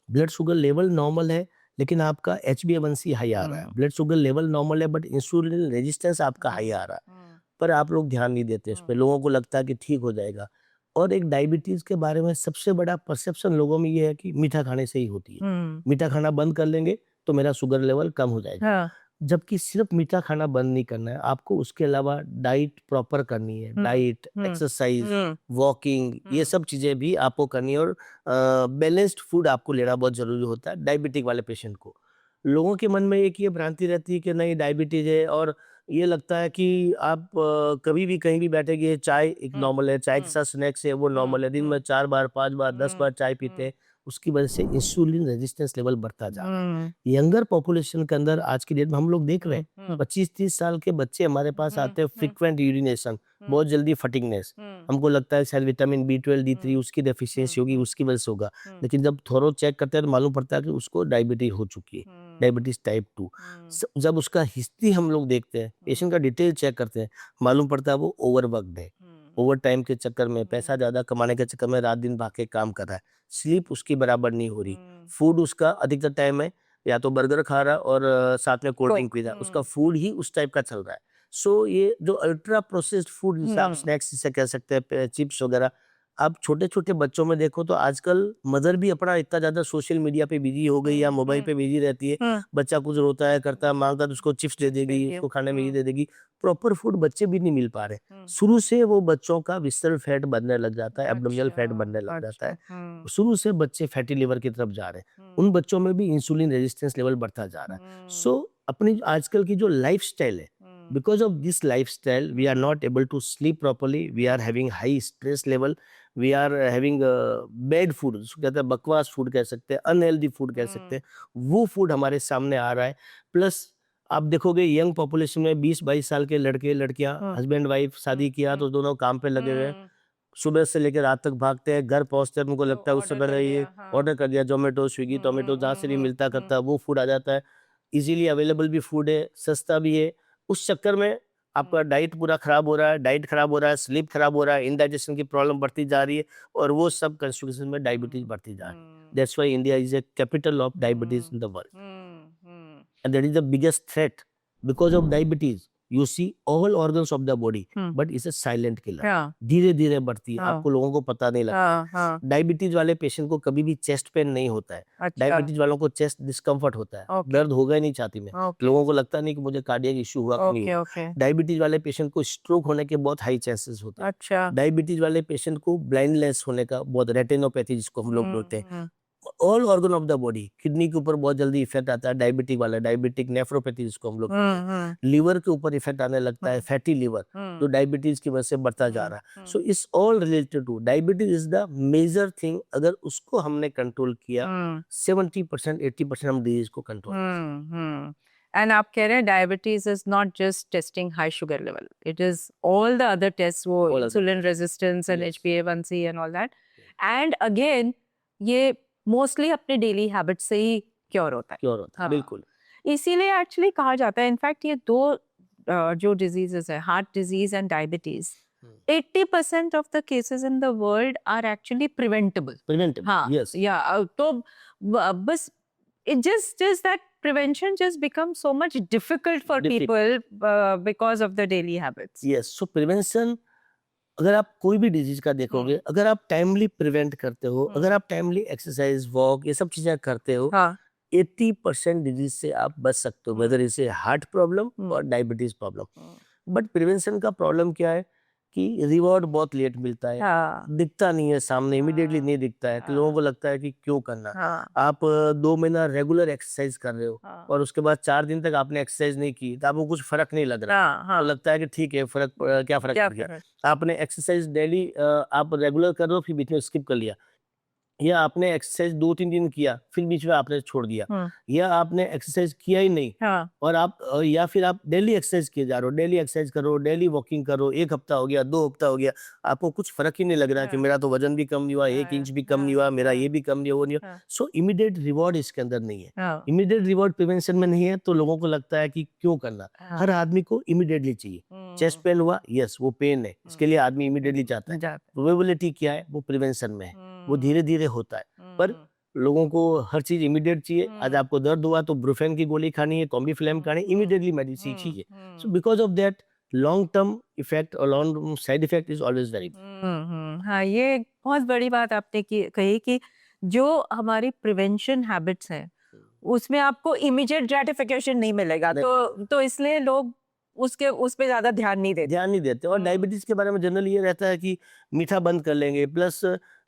ब्लड शुगर लेवल नॉर्मल है लेकिन आपका HbA1c हाई आ रहा है। ब्लड शुगर लेवल नॉर्मल है बट इंसुलिन रेजिस्टेंस आपका हाई आ रहा है, पर आप लोग ध्यान नहीं देते इस पे। लोगों को लगता है कि ठीक हो जाएगा। और एक डायबिटीज के बारे में सबसे बड़ा परसेप्शन लोगों में ये है कि मीठा खाने से ही होती है। मीठा खाना बंद कर लेंगे तो मेरा शुगर लेवल कम हो जाएगा। हाँ, जबकि सिर्फ मीठा खाना बंद नहीं करना है, आपको उसके अलावा डाइट प्रॉपर करनी है। डाइट, एक्सरसाइज, वॉकिंग, ये सब चीजें भी आपको करनी है और बैलेंस्ड फूड आपको लेना बहुत जरूरी होता है डायबिटिक वाले पेशेंट को। लोगों के मन में एक ये भ्रांति रहती है कि नहीं डायबिटीज है और ये लगता है कि आप कभी भी कहीं भी बैठेंगे चाय एक नॉर्मल है, चाय के साथ स्नैक्स है वो नॉर्मल है। दिन में 4 बार 5 बार 10 बार चाय पीते हैं, उसकी वजह से इंसुलिन रेजिस्टेंस लेवल बढ़ता जा रहा है। यंगर पॉपुलेशन के अंदर आज की डेट में हम लोग देख रहे हैं 25-30 साल के बच्चे हमारे पास आते हैं, फ्रीक्वेंट यूरिनेशन, बहुत जल्दी फटिगनेस। हमको लगता है शायद विटामिन B12 D3 उसकी डेफिशिएंसी होगी, उसकी वजह से होगा। लेकिन जब थोड़ा चेक करते हैं तो मालूम पड़ता है कि उसको डायबिटीज हो चुकी है, डायबिटीज टाइप 2। जब उसका हिस्ट्री हम लोग देखते हैं, पेशेंट का डिटेल चेक करते हैं, मालूम पड़ता है वो ओवरवर्क्ड है। ओवर टाइम के चक्कर में, पैसा ज्यादा कमाने के चक्कर में रात दिन भाग के काम कर रहा है। स्लीप उसकी बराबर नहीं हो रही। फूड उसका अधिकतर टाइम है या तो बर्गर खा रहा है और साथ में कोल्ड ड्रिंक पी रहा है, उसका फूड ही उस टाइप का चल रहा है। सो ये जो अल्ट्रा प्रोसेस्ड फूड जिसे आप स्नैक्स जिसे कह सकते हैं, चिप्स वगैरह, आप छोटे छोटे बच्चों में देखो तो आजकल मदर भी अपना इतना ज्यादा सोशल मीडिया पे बिजी हो गई या मोबाइल पे बिजी रहती है। बच्चा कुछ रोता है करता है मांगता है तो उसको चिप्स दे देगी, उसको खाने में ये दे देगी। प्रॉपर फूड बच्चे भी नहीं मिल पा रहे। शुरू से वो बच्चों का विसरल फैट बनने लग जाता है, एब्डोमिनल फैट बनने लग जाता है। शुरू से बच्चे फैटी लिवर की तरफ जा रहे हैं। उन बच्चों में भी इंसुलिन रेजिस्टेंस लेवल बढ़ता जा रहा है। सो अपनी आजकल की जो लाइफस्टाइल है, because of this lifestyle we are not able to sleep properly, we are having high stress level, we are having bad food, उसको कहते हैं बकवास फूड कह सकते हैं, अनहेल्दी फूड कह सकते हैं, वो फूड हमारे सामने आ रहा है। प्लस आप देखोगे यंग पॉपुलेशन में 20-22 साल के लड़के लड़कियां, हस्बैंड वाइफ शादी किया तो दोनों काम पे लगे हुए हैं, सुबह से लेकर रात तक भागते हैं, घर पहुंचते हैं उनको लगता है उससे पहले ये ऑर्डर कर दिया, जोमेटो स्विगी टोमेटो जहाँ से भी मिलता करता है वो फूड आ जाता है। इजीली अवेलेबल भी फूड है, सस्ता भी है। उस चक्कर में आपका डाइट पूरा खराब हो रहा है, डाइट खराब हो रहा है, स्लीप खराब हो रहा है, इंडाइजेशन की प्रॉब्लम बढ़ती जा रही है और वो सब कंसिक्वेंसेस में डायबिटीज बढ़ती जा रही है। That's why India is a capital of diabetes in the world and that is the biggest threat. Because of diabetes you see all organs of the body but it's a silent killer. धीरे धीरे बढ़ती है, आपको लोगों को पता नहीं लगता। डायबिटीज वाले पेशेंट को कभी भी चेस्ट पेन नहीं होता है। डायबिटीज वालों को चेस्ट डिस्कम्फर्ट होता है, दर्द होगा ही नहीं छाती में। लोगों को लगता नहीं कि मुझे कार्डियक इश्यू हुआ कि नहीं। डायबिटीज वाले पेशेंट को स्ट्रोक होने के बहुत हाई चांसेस होते हैं। डायबिटीज वाले पेशेंट को ब्लाइंडनेस होने का बहुत, रेटिनोपैथी जिसको हम लोग बोलते हैं, all organ of the body, kidney के ऊपर बहुत जल्दी इफेक्ट आता है डायबिटिक वाला, डायबिटिक नेफ्रोपैथी जिसको हम लोग कहते हैं। लिवर के ऊपर इफेक्ट आने लगता है, फैटी लिवर जो डायबिटीज की वजह से बढ़ता जा रहा है। So it's all related to diabetes is the major thing. अगर उसको हमने कंट्रोल किया 70% 80% हम डिजीज को कंट्रोल। एंड आप कह रहे हैं diabetes is not just testing high sugar level, it is all the other test, वो insulin resistance and HbA1c and all that. And again ये मोस्टली अपने डेली हैबिट से ही क्योर होता है। हाँ। बिल्कुल, इसीलिए एक्चुअली कहा जाता है, इनफैक्ट ये दो जो डिजीजेस है, heart disease and diabetes, 80% of the cases in the world are actually preventable. हाँ, yes. या तो बस it just that prevention just becomes so much difficult for people because of the daily habits. Yes, so prevention, अगर आप कोई भी disease का देखोगे, अगर आप टाइमली प्रिवेंट करते हो, अगर आप टाइमली एक्सरसाइज वॉक ये सब चीजें करते हो, 80% डिजीज से आप बच सकते हो, वेदर इसे हार्ट प्रॉब्लम और डायबिटीज प्रॉब्लम। बट प्रिवेंशन का प्रॉब्लम क्या है कि रिवॉर्ड बहुत लेट मिलता है, दिखता नहीं है सामने, इमीडिएटली नहीं दिखता है, तो लोगों को लगता है कि क्यों करना। आप 2 महीना रेगुलर एक्सरसाइज कर रहे हो और उसके बाद 4 दिन तक आपने एक्सरसाइज नहीं की तो आपको कुछ फर्क नहीं लग रहा, तो लगता है कि ठीक है फर्क क्या फर्क पड़ गया। आपने एक्सरसाइज डेली आप रेगुलर कर रहे हो, फिर बीच में स्किप कर लिया, या आपने एक्सरसाइज 2-3 दिन किया, फिर बीच में आपने छोड़ दिया, या आपने एक्सरसाइज किया ही नहीं, हाँ, और आप या फिर आप डेली एक्सरसाइज किए जा रहे हो, डेली एक्सरसाइज करो, डेली वॉकिंग करो, 1 हफ्ता हो गया, 2 हफ्ता हो गया, आपको कुछ फ़र्क ही नहीं लग रहा है कि हाँ, मेरा तो वज़न भी कम नहीं हुआ, 1 इंच भी कम नहीं हुआ, मेरा ये भी कम नहीं हुआ, वो नहीं हुआ। हाँ, सो इमीडिएट रिवॉर्ड इसके अंदर नहीं है। हाँ, इमीडिएट रिवॉर्ड प्रिवेंशन में नहीं है, तो लोगों को लगता है कि क्यों करना? हाँ, हर आदमी को इमीडिएटली चाहिए। चेस्ट पेन हुआ, यस वो पेन है, इसके लिए आदमी इमीडिएटली चाहता है। जाते प्रोबेबिलिटी क्या है? वो प्रिवेंशन में है, वो हम्म, धीरे-धीरे होता है। पर लोगों को हर चीज़ इमीडिएट चाहिए। आज आपको दर्द हुआ तो ब्रूफेन की गोली खानी है, कॉम्बीफ्लेम खानी है, इमीडिएटली मेडिसिन चाहिए। So because of that long term effect और long side effect is always very हाँ, ये एक बहुत बड़ी बात आपने कही कि जो हमारी प्रिवेंशन हैबिट्स हैं, उसमें आपको इमीडिएट ग्रेटिफिकेशन नहीं मिलेगा, तो इसलिए लोग उसके उस पे ज़्यादा ध्यान नहीं देते। ध्यान नहीं देते। और डायबिटीज़ के बारे में जनरली ये रहता है कि मीठा बंद कर लेंगे, प्लस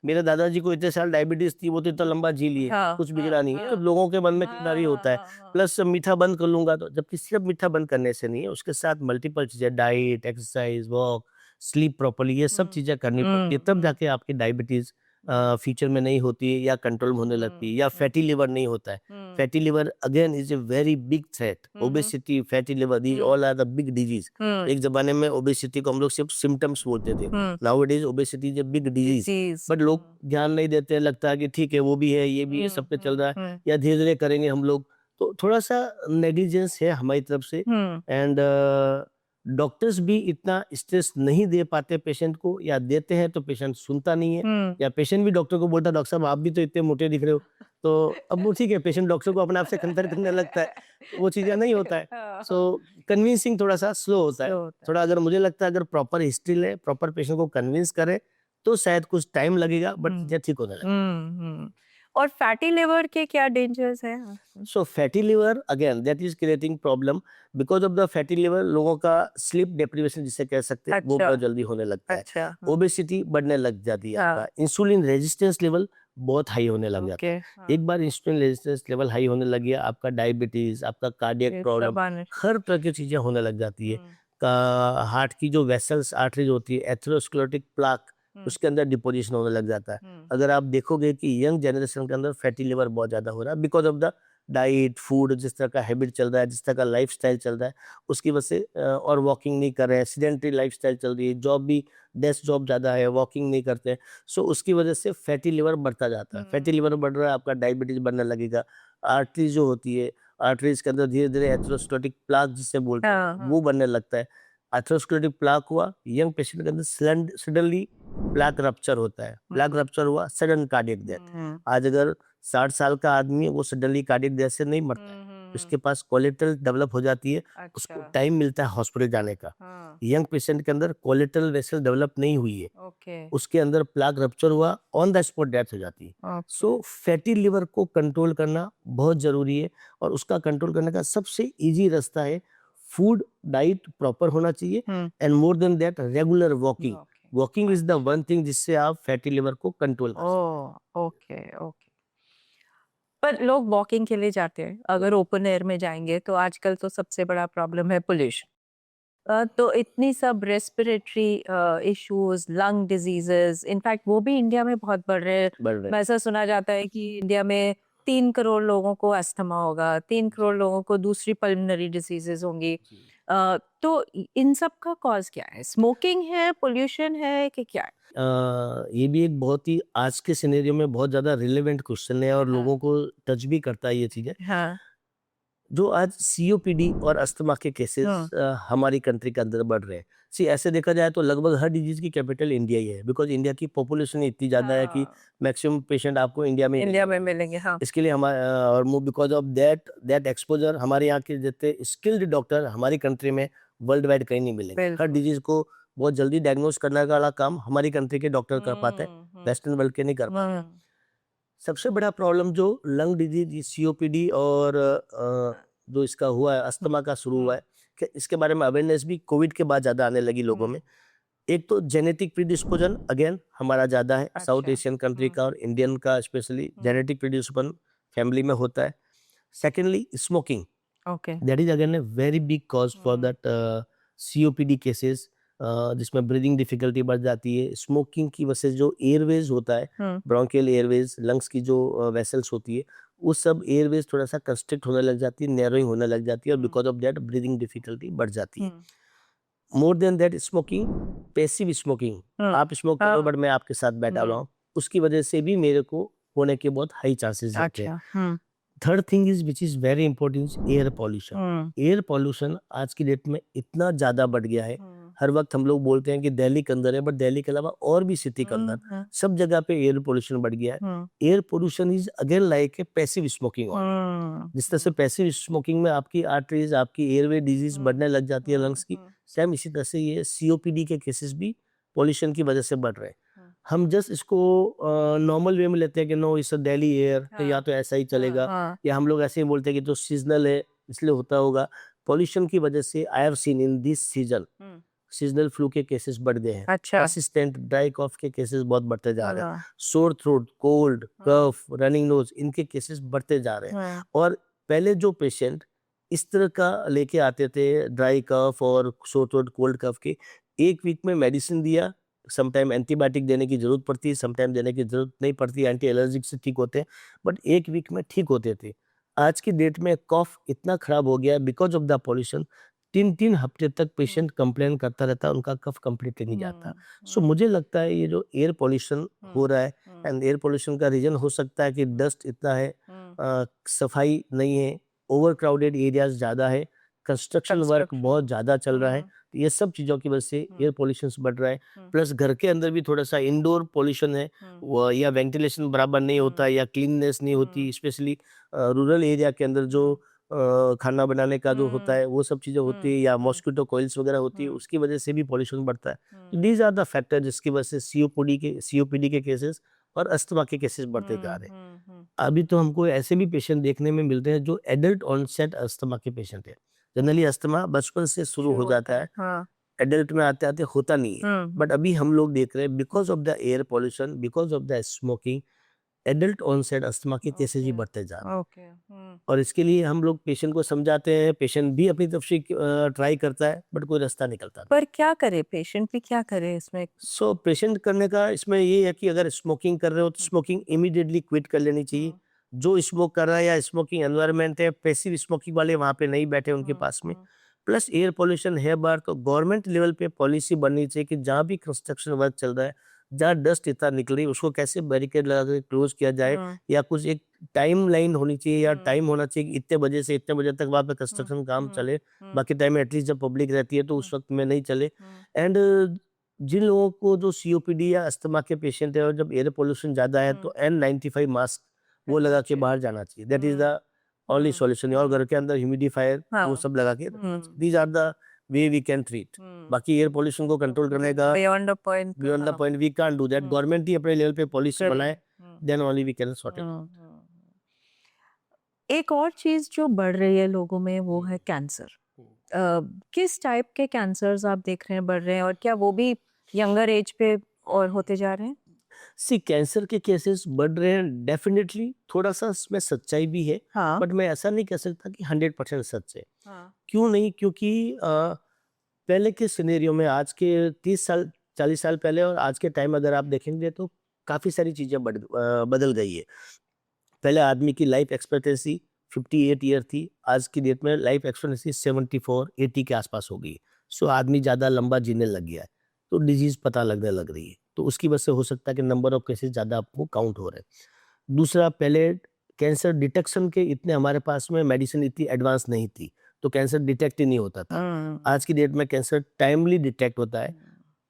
मेरे दादाजी को इतने साल डायबिटीज़ थी, वो तो इतना लंबा जी लिए, हाँ, कुछ हाँ, बिगड़ा नहीं है। हाँ, लोगों के मन में हाँ, कितना भी हाँ, होता है, हाँ, हाँ, प्लस मीठा बंद कर लूँगा तो, जबकि सिर्फ मीठा बंद करने से नहीं है, उसके साथ मल्टीपल चीज़ें, diet, exercise, walk, sleep properly, ये सब चीज़ें करनी पड़ती है, तब जाके आपकी डायबिटीज़ फ्यूचर में नहीं होती है या कंट्रोल में होने लगती है, या फैटी लिवर नहीं होता है। Fatty liver again is a very big threat. Obesity, fatty liver, these all are the big disease. एक ज़माने में ओबेसिटी को हम लोग सिर्फ सिम्पटम्स बोलते थे। Nowadays obesity is a big disease. Cheese, but लोग ध्यान नहीं देते, लगता है कि ठीक है वो भी है, ये भी है, सब पे चल रहा है, या धीरे-धीरे करेंगे हम लोग। तो थोड़ा-सा नेग्लिजेंस है हमारी तरफ से। एंड डॉक्टर्स भी इतना स्ट्रेस नहीं दे पाते पेशेंट को, या देते हैं तो पेशेंट सुनता नहीं है, या पेशेंट भी डॉक्टर को बोलता है, डॉक्टर साहब आप भी तो इतने मोटे दिख रहे हो। तो अब वो ठीक है, पेशेंट डॉक्टर को अपने आप से कंपेयर करने लगता है, वो चीज़ें नहीं होता है। सो कन्विंसिंग थोड़ा-सा स्लो होता है। स्लो होता है। थोड़ा अगर मुझे लगता है अगर प्रॉपर हिस्ट्री लें, प्रॉपर पेशेंट को कन्विंस करें, तो शायद कुछ टाइम लगेगा, बट चीज़ें ठीक होने लगेंगी। और फैटी लिवर के क्या डेंजर्स हैं? So fatty liver again that is creating problem. Because of the fatty liver लोगों का स्लीप डेप्रिवेशन जिसे कह सकते हैं, वो अच्छा, बहुत जल्दी होने लगता है। अच्छा, ओबेसिटी बढ़ने लग जाती है, हाँ, आपका इंसुलिन रेजिस्टेंस लेवल बहुत हाई होने लग जाता ओके, है। हाँ, एक बार इंसुलिन रेजिस्टेंस लेवल हाई होने लग गया, आपका डायबिटीज, आपका कार्डियक ये प्रॉब्लम, सब आने हर तरह की चीजें होने लग जाती है। हुँ, हार्ट की जो वेसल्स आर्टरीज होती है, एथेरोस्क्लेरोटिक प्लाक, हुँ, उसके अंदर डिपोजिशन होने लग जाता है। हुँ, अगर आप देखोगे कि यंग जनरेशन के अंदर फैटी लिवर बहुत ज्यादा हो रहा है, because of the diet, food, जिस तरह का हैबिट चल रहा है, जिस तरह का लाइफस्टाइल चल रहा है, उसकी वजह से और वॉकिंग नहीं कर रहे हैं, सीडेंटरी लाइफस्टाइल चल रही है, जॉब भी डेस्क जॉब ज़्यादा है, वॉकिंग नहीं करते हैं। सो उसकी वजह से फैटी लिवर बढ़ता जाता है। फैटी लिवर बढ़ रहा है, आपका डायबिटीज़ बढ़ने लगेगा। आर्टरीज जो होती है, आर्टरीज के अंदर धीरे-धीरे एथेरोस्क्लेरोटिक प्लाक जिसे बोलते हैं, हाँ, हाँ, वो बनने लगता है। एथेरोस्क्लेरोटिक प्लाक हुआ, यंग पेशेंट के अंदर सडनली प्लाक रप्चर होता है। प्लाक रप्चर हुआ, सडन कार्डियक डेथ। हुँ, आज अगर 60 साल का आदमी है, वो सडनली कार्डियक डेथ से नहीं मरता है। उसके पास कोलेटरल डेवलप हो जाती है, अच्छा, उसको टाइम मिलता है हॉस्पिटल जाने का। हाँ, यंग पेशेंट के अंदर कोलेटरल वेसल डेवलप नहीं हुई है, ओके, उसके अंदर प्लाक रप्चर हुआ, ऑन द स्पॉट डेथ हो जाती है। ओके, सो फैटी लिवर को कंट्रोल करना बहुत ज़रूरी है, और उसका कंट्रोल करने का सबसे ईज़ी रास्ता है फूड, डाइट प्रॉपर होना चाहिए, hmm, and more than that regular walking. Okay, walking is the अच्छा, वन थिंग जिससे आप फैटी लिवर को कंट्रोल कर सकते हैं। ओह! Okay, okay. पर लोग वॉकिंग के लिए जाते हैं, अगर ओपन एयर में जाएँगे तो आजकल तो सबसे बड़ा प्रॉब्लम है पोल्यूशन। तो इतनी सब respiratory issues, lung diseases, in fact वो भी इंडिया में बहुत बढ़ रहे हैं। बढ़ रहे हैं। ऐसा सुना जाता है कि इंडिया में 3 करोड़ लोगों को अस्थमा होगा, 3 करोड़ लोगों को दूसरी पल्मोनरी डिजीजेस होंगी। जी। तो इन सब का कॉज क्या है? स्मोकिंग है, पोल्यूशन है कि क्या है? ये भी एक बहुत ही आज के सिनेरियो में बहुत ज़्यादा रिलेवेंट क्वेश्चन है, और हाँ, लोगों को टच भी करता है ये चीज़ें। हाँ, जो आज सीओपीडी और अस्थमा के केसेस हाँ, हमारी कंट्री के अंदर बढ़ रहे हैं। सी ऐसे देखा जाए तो लगभग हर डिजीज की कैपिटल इंडिया ही है, बिकॉज इंडिया की पॉपुलेशन इतनी ज़्यादा है कि हाँ, मैक्सिमम पेशेंट आपको इंडिया में ही इंडिया में मिलेंगे। मिलेंगे, हाँ, इसके लिए हमारे और because of that that exposure, हमारे यहाँ के जितने स्किल्ड डॉक्टर हमारी कंट्री में वर्ल्ड वाइड कहीं नहीं मिलेंगे। हर बिल्कुल। डिजीज को बहुत जल्दी डायग्नोज करने वाला काम हमारी कंट्री के डॉक्टर कर पाते हैं, हुँ, वेस्टर्न वर्ल्ड के नहीं कर पाते। हुँ, सबसे बड़ा प्रॉब्लम जो लंग डिजीज सीओपीडी और जो इसका हुआ है, अस्थमा का शुरू हुआ है, कि इसके बारे में अवेयरनेस भी कोविड के बाद ज़्यादा आने लगी लोगों हुँ, में। एक तो जेनेटिक प्रीडिस्पोजन अगेन हमारा ज़्यादा है, साउथ अच्छा, एशियन कंट्री हुँ, का और इंडियन का स्पेशली हुँ, जेनेटिक प्रीडिस्पोजन फैमिली में होता है। Secondly smoking, okay, that is again a very big cause for hmm, that COPD cases. जिसमें ब्रीदिंग डिफिकल्टी बढ़ जाती है। स्मोकिंग की वजह से जो एयरवेज होता है, ब्रोंकियल एयरवेज, लंग्स की जो वेसल्स होती है, वो सब एयरवेज थोड़ा सा कंस्ट्रिक्ट होने लग जाती है, नैरोइंग होने लग जाती है, और because of that breathing difficulty बढ़ जाती है। मोर than that smoking, passive smoking, आप स्मोक करो बट मैं आपके साथ बैठा हुआ हूँ, उसकी वजह से भी मेरे को होने के बहुत हाई चांसेस रहते हैं। अच्छा। Third thing is which is very important, air pollution. Air pollution आज की डेट में इतना ज्यादा बढ़ गया है। हर वक्त हम लोग बोलते हैं कि दिल्ली के अंदर है, बट दिल्ली के अलावा और भी सिटी के अंदर सब जगह पे एयर पोल्यूशन बढ़ गया है। Air pollution is again like a passive smoking on. जिस तरह से पैसिव स्मोकिंग में आपकी आर्टरीज, आपकी एयरवे डिजीज बढ़ने लग जाती है लंग्स की, सेम इसी तरह से ये सीओपीडी के केसेस भी पॉल्यूशन की वजह से बढ़ रहे हैं। हम जस्ट इसको नॉर्मल वे में लेते हैं कि no it's a Delhi air, तो या तो ऐसा ही चलेगा, या हम लोग ऐसे ही बोलते हैं कि जो सीजनल है इसलिए होता होगा। पॉल्यूशन की वजह से I have seen in this season seasonal flu के केसेस बढ़ गए हैं। अच्छा। असिस्टेंट ड्राई कॉफ के केसेस बहुत बढ़ते जा रहे हैं। सोर थ्रोट, कोल्ड, कफ, रनिंग नोज, इनके केसेस बढ़ते जा रहे हैं। और पहले जो पेशेंट इस तरह का लेके आते थे, ड्राई कफ और सोर थ्रोट, कोल्ड कफ के, एक वीक में मेडिसिन दिया, समटाइम एंटीबायोटिक देने की जरूरत पड़ती है, समटाइम देने की जरूरत नहीं पड़ती, एंटी एलर्जिक से ठीक होते हैं, बट एक वीक में ठीक होते थे। आज की डेट में कफ इतना खराब हो गया है बिकॉज ऑफ द पॉल्यूशन, 3-3 हफ्ते तक पेशेंट कंप्लेन करता रहता है, उनका कफ कंप्लीटली नहीं जाता। सो मुझे लगता है ये जो एयर पॉल्यूशन हो रहा है, एंड एयर पॉल्यूशन का रीजन हो सकता है कि डस्ट इतना है, सफाई नहीं है, ओवर क्राउडेड एरियाज ज्यादा है, कंस्ट्रक्शन वर्क बहुत ज्यादा चल रहा है, तो ये सब चीजों की वजह से एयर पॉल्यूशन बढ़ रहा है। प्लस घर के अंदर भी थोड़ा सा इंडोर पॉल्यूशन है, या वेंटिलेशन बराबर नहीं होता, या क्लीननेस नहीं होती, स्पेशली रूरल एरिया के अंदर जो खाना बनाने का जो होता है वो सब चीजें होती है, या मॉस्किटो कॉइल्स वगैरह होती है, उसकी वजह से भी पॉल्यूशन बढ़ता है। दीज आर द फैक्टर जिसकी वजह से सीओपीडी के केसेस और अस्थमा के केसेस बढ़ते जा रहे हैं। अभी तो हमको ऐसे भी पेशेंट देखने में मिलते हैं जो एडल्ट ऑनसेट अस्थमा के पेशेंट है। जनरली अस्थमा बचपन से शुरू हो जाता है, एडल्ट में आते आते होता नहीं है, बट अभी हम लोग देख रहे हैं because of the air pollution, because of the smoking, adult onset asthma के केसेस ही बढ़ते जा रहे हैं। और इसके लिए हम लोग पेशेंट को समझाते हैं, पेशेंट भी अपनी तरफ से ट्राई करता है, बट कोई रास्ता निकलता नहीं। पर क्या करे पेशेंट भी, क्या करे इसमें? सो पेशेंट करने का इसमें ये है कि अगर स्मोकिंग कर रहे हो तो स्मोकिंग इमीडिएटली क्विट कर लेनी चाहिए। जो स्मोक कर रहा है या स्मोकिंग एनवायरनमेंट है, पैसिव स्मोकिंग वाले वहाँ पे नहीं बैठे उनके पास में। प्लस एयर पॉल्यूशन है बार, तो गवर्नमेंट लेवल पे पॉलिसी बननी चाहिए कि जहाँ भी कंस्ट्रक्शन वर्क चल रहा है, जहाँ डस्ट इतना निकल रही है, उसको कैसे बैरिकेड लगा के क्लोज किया जाए, या कुछ एक टाइम लाइन होनी चाहिए, या टाइम होना चाहिए कि इतने बजे से इतने बजे तक वहाँ पे कंस्ट्रक्शन काम चले, बाकी टाइम में एटलीस्ट जब पब्लिक रहती है तो उस वक्त में नहीं चले। एंड जिन लोगों को जो सीओपीडी या अस्थमा के पेशेंट है और जब एयर पोल्यूशन ज्यादा है तो N95 मास्क वो लगा के बाहर जाना चाहिए। That is the only solution. और घर के अंदर ह्यूमिडिफायर वो सब लगा के, these are the way we can treat. बाकी एयर पोल्यूशन को कंट्रोल करने का beyond the point, beyond the point we can't do that. Government ही अपने लेवल पे पॉलिसी बनाए, then only we can sort it. एक और चीज जो बढ़ रही है लोगों में वो है कैंसर। किस टाइप के कैंसर्स आप देख रहे हैं बढ़ रहे हैं, और क्या वो भी यंगर एज पे और होते जा रहे हैं? सी कैंसर के केसेस बढ़ रहे हैं डेफिनेटली, थोड़ा सा इसमें सच्चाई भी है, बट मैं ऐसा नहीं कह सकता कि 100% सच है। क्यों नहीं? क्योंकि पहले के सिनेरियो में, आज के 30 साल 40 साल पहले और आज के टाइम अगर आप देखेंगे तो काफी सारी चीजें बदल गई है। पहले आदमी की लाइफ एक्सपेक्टेंसी 58 ईयर थी, आज की डेट में लाइफ एक्सपेक्टेंसी 74-80 के आसपास हो गई। सो आदमी ज़्यादा लंबा जीने लग गया है, तो डिजीज पता लगने लग रही है, तो उसकी वजह से हो सकता है कि नंबर ऑफ केसेस ज़्यादा आपको काउंट हो रहे हैं। दूसरा, पहले कैंसर डिटेक्शन के इतने हमारे पास में मेडिसिन इतनी एडवांस नहीं थी, तो कैंसर डिटेक्ट ही नहीं होता था। आज की डेट में कैंसर टाइमली डिटेक्ट होता है।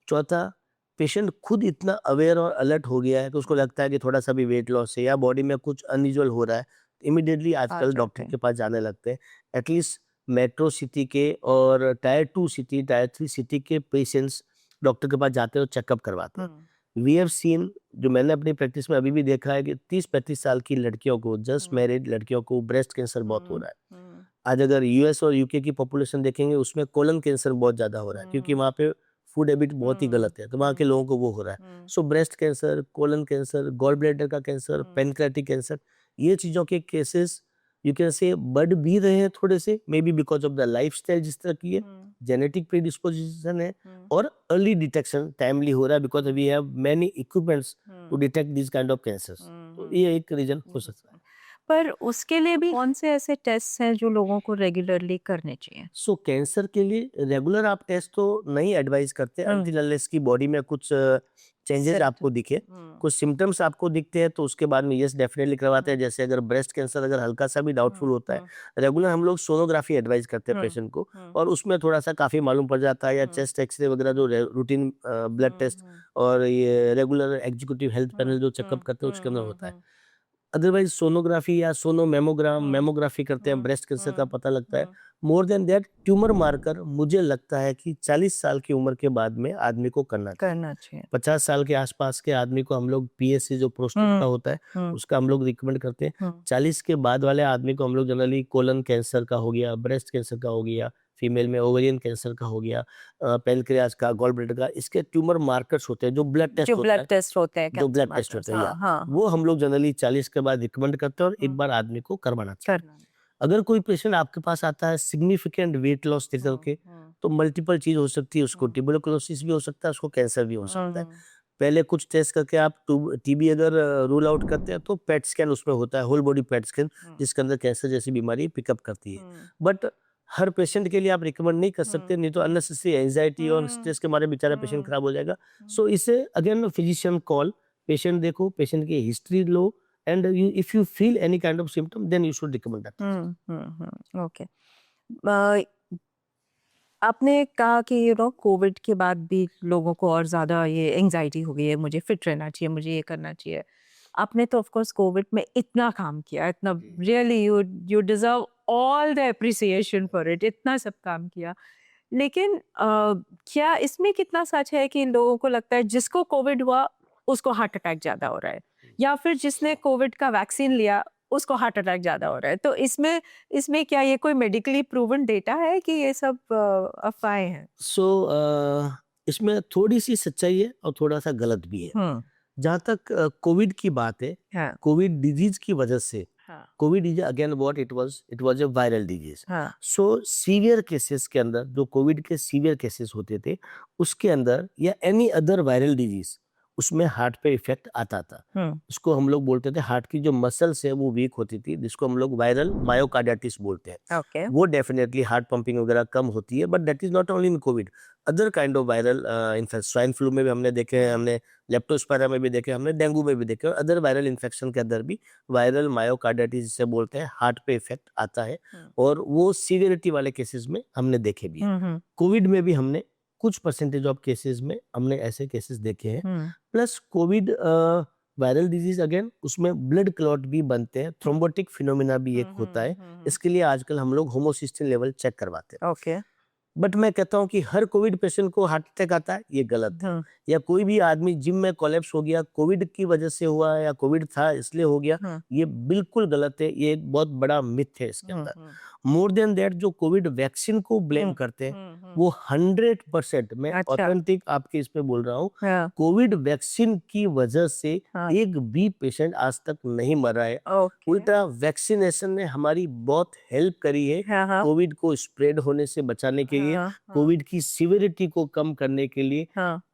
चौथा, पेशेंट खुद इतना अवेयर और अलर्ट हो गया है कि उसको लगता है कि थोड़ा सा भी वेट लॉस है या बॉडी में कुछ अनयूजुअल हो रहा है, इमीडिएटली आजकल डॉक्टर के पास जाने लगते हैं। एटलीस्ट मेट्रो सिटी के और टायर 2 सिटी, टायर 3 सिटी के पेशेंट्स डॉक्टर के पास जाते हैं और चेकअप करवाते हैं। वी हैव सीन, जो मैंने अपनी प्रैक्टिस में अभी भी देखा है कि 30-35 साल की लड़कियों को, जस्ट मैरिड लड़कियों को ब्रेस्ट कैंसर बहुत हो रहा है। आज अगर यूएस और यूके की पॉपुलेशन देखेंगे, उसमें कोलन कैंसर बहुत ज्यादा हो रहा है, क्योंकि वहाँ पे फूड हैबिट बहुत ही गलत है, तो वहाँ के लोगों को वो हो रहा है। So breast cancer, colon cancer, gall bladder का कैंसर, पेनक्रेटिक कैंसर, ये चीज़ों के केसेस यू कैन से बढ़ भी रहे हैं थोड़े से, may be because of the lifestyle जिस तरह की है, जेनेटिक प्रीडिस्पोजिशन है, और अर्ली डिटेक्शन टाइमली हो रहा है because we have many equipments to detect this kind of cancers. तो ये एक रीजन हो सकता है। पर उसके लिए भी कौन से ऐसे टेस्ट हैं जो लोगों को रेगुलरली करने चाहिए? सो कैंसर के लिए रेगुलर आप टेस्ट तो नहीं एडवाइस करते अनटिल अनलेस की बॉडी में कुछ चेंजेस Symptom- आपको दिखे, कुछ सिम्टम्स आपको दिखते हैं तो उसके बाद में यस डेफिनेटली करवाते हैं। जैसे अगर ब्रेस्ट कैंसर अगर हल्का सा भी डाउटफुल होता है, रेगुलर हम लोग सोनोग्राफी एडवाइस करते हैं पेशेंट को, और उसमें थोड़ा सा काफी मालूम पड़ जाता है, या चेस्ट एक्सरे वगैरह जो रूटीन ब्लड टेस्ट और ये रेगुलर एग्जीक्यूटिव हेल्थ पैनल जो चेकअप करते हैं उसके अंदर होता है। अदरवाइज सोनोग्राफी या सोनो मेमोग्राम मेमोग्राफी करते हैं, ब्रेस्ट कैंसर का पता लगता है। मोर देन दैट ट्यूमर मार्कर मुझे लगता है कि 40 साल की उम्र के बाद में आदमी को करना चाहिए। 50 साल के आसपास के आदमी को हम लोग पीएससी जो प्रोस्टेट का होता है उसका हम लोग रिकमेंड करते हैं। 40 के बाद वाले आदमी को हम लोग जनरली कोलन कैंसर का हो गया, ब्रेस्ट कैंसर का हो गया, फीमेल में ओवेरियन कैंसर का हो गया, पैनक्रियाज का, गॉल ब्लैडर का, इसके ट्यूमर मार्कर्स होते हैं जो ब्लड टेस्ट होता है, जो ब्लड टेस्ट होते हैं, वो हम लोग जनरली 40 के बाद रिकमेंड करते हैं और एक बार आदमी को करवाना चाहिए। अगर कोई पेशेंट आपके पास आता है सिग्निफिकेंट वेट लॉस लेकर के, तो मल्टीपल चीज हो सकती है, उसको ट्यूबरकुलोसिस भी हो सकता है, उसको कैंसर भी हो सकता है। पहले कुछ टेस्ट करके आप टीबी अगर रूल आउट करते हैं तो पेट स्कैन उसमें होता है, होल बॉडी पेट स्कैन, जिसके अंदर कैंसर जैसी बीमारी पिकअप करती है। बट हर पेशेंट के लिए आप रिकमेंड नहीं कर सकते, नहीं तो अननेसेसरी एंजाइटी और स्ट्रेस के मारे बेचारा पेशेंट खराब हो जाएगा। सो इसे अगेन फिजिशियन कॉल, पेशेंट देखो, पेशेंट की history low, and if you feel any kind of symptom then you should recommend that. Okay. आपने कहा कि कोविड के बाद भी लोगों को और ज्यादा ये एंजाइटी हो गई है, मुझे फिट रहना चाहिए, मुझे ये करना चाहिए। आपने तो ऑफ कोर्स कोविड में इतना काम किया, इतना really you deserve all the appreciation for it, इतना सब काम किया। लेकिन क्या इसमें कितना सच है कि लोगों को लगता है जिसको कोविड हुआ उसको हार्ट अटैक ज्यादा हो रहा है, या फिर जिसने कोविड का वैक्सीन लिया उसको हार्ट अटैक ज्यादा हो रहा है? तो इसमें क्या ये कोई मेडिकली प्रूवन डेटा है कि ये सब अफवाहें हैं? सो इसमें थोड़ी सी सच्चाई है और थोड़ा सा गलत भी है। जहाँ तक कोविड की बात है, कोविड डिजीज की वजह से, Covid is again what it was a viral disease. So severe cases के अंदर, जो कोविड के सीवियर केसेस होते थे उसके अंदर, या एनी अदर वायरल डिजीज, उसमें हार्ट पे इफेक्ट आता था। उसको हम लोग बोलते थे, हार्ट की जो मसल्स है वो वीक होती थी, जिसको हम लोग वायरल मायोकार्डिटिस बोलते हैं। वो डेफिनेटली हार्ट पंपिंग वगैरह कम होती है, but that is not only in Covid, other kind of viral infection, swine flu में भी हमने देखे हैं, हमने लेप्टोस्पायरा में भी देखे, हमने डेंगू में भी देखे, और अदर वायरल इन्फेक्शन के अंदर भी वायरल मायोकार्डिटिस जिसे बोलते हैं, हार्ट पे इफेक्ट आता है, और वो सीवियरिटी वाले केसेस में हमने देखे भी हैं। कोविड में भी हमने कुछ परसेंटेज ऑफ केसेस में हमने ऐसे केसेस देखे हैं। Plus Covid viral disease again, उसमें ब्लड क्लॉट भी बनते हैं, थ्रोम्बोटिक फिनोमिना भी एक होता है। इसके लिए आजकल हम लोग होमोसिस्टिन लेवल चेक करवाते हैं। बट मैं कहता हूं कि हर कोविड पेशेंट को हार्ट अटैक आता है, ये गलत है। या कोई भी आदमी जिम में कोलैप्स हो गया, कोविड की वजह से हुआ या कोविड था इसलिए हो गया, ये बिल्कुल गलत है। ये एक बहुत बड़ा मिथ है इसके अंदर। मोर देन दैट, जो कोविड वैक्सीन को ब्लेम करते हैं, वो 100%, मैं ऑथेंटिक आपके इस पे बोल रहा हूँ, कोविड वैक्सीन की वजह से एक भी पेशेंट आज तक नहीं मरा है। उल्टा वैक्सीनेशन ने हमारी बहुत हेल्प करी है कोविड को स्प्रेड होने से बचाने के लिए, कोविड की सिवियरिटी को कम करने के लिए।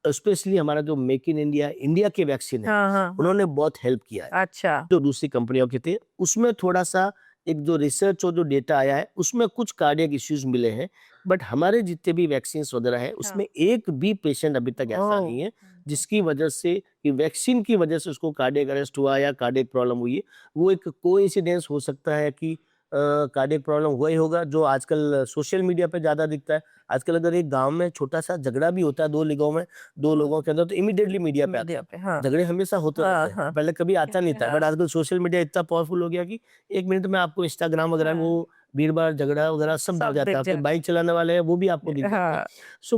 स्पेशली हमारा जो मेक इन इंडिया के वैक्सीन है, उन्होंने बहुत हेल्प किया है। जो दूसरी कंपनियों के थे उसमें थोड़ा सा एक जो रिसर्च और जो डेटा आया है उसमें कुछ कार्डियक इश्यूज मिले हैं, बट हमारे जितने भी वैक्सीन वगैरह है उसमें एक भी पेशेंट अभी तक ऐसा नहीं है जिसकी वजह से, कि वैक्सीन की वजह से उसको कार्डियक अरेस्ट हुआ या कार्डियक प्रॉब्लम हुई है। वो एक कोइंसिडेंस हो सकता है कि कार्डियक प्रॉब्लम हुआ ही होगा, जो आजकल सोशल मीडिया पे ज्यादा दिखता है। आजकल अगर एक गांव में छोटा सा झगड़ा भी होता है दो लोगों के अंदर, तो इमीडिएटली मीडिया पे आता है। झगड़े हमेशा होते रहते हैं, पहले कभी आता नहीं था, बट आजकल सोशल मीडिया इतना पावरफुल हो गया कि 1 मिनट में आपको इंस्टाग्राम वगैरह में वो भीड़ भाड़ झगड़ा वगैरह सब आ जाता है। आपके बाइक चलाने वाले हैं वो भी आपको दिख जाते हैं। So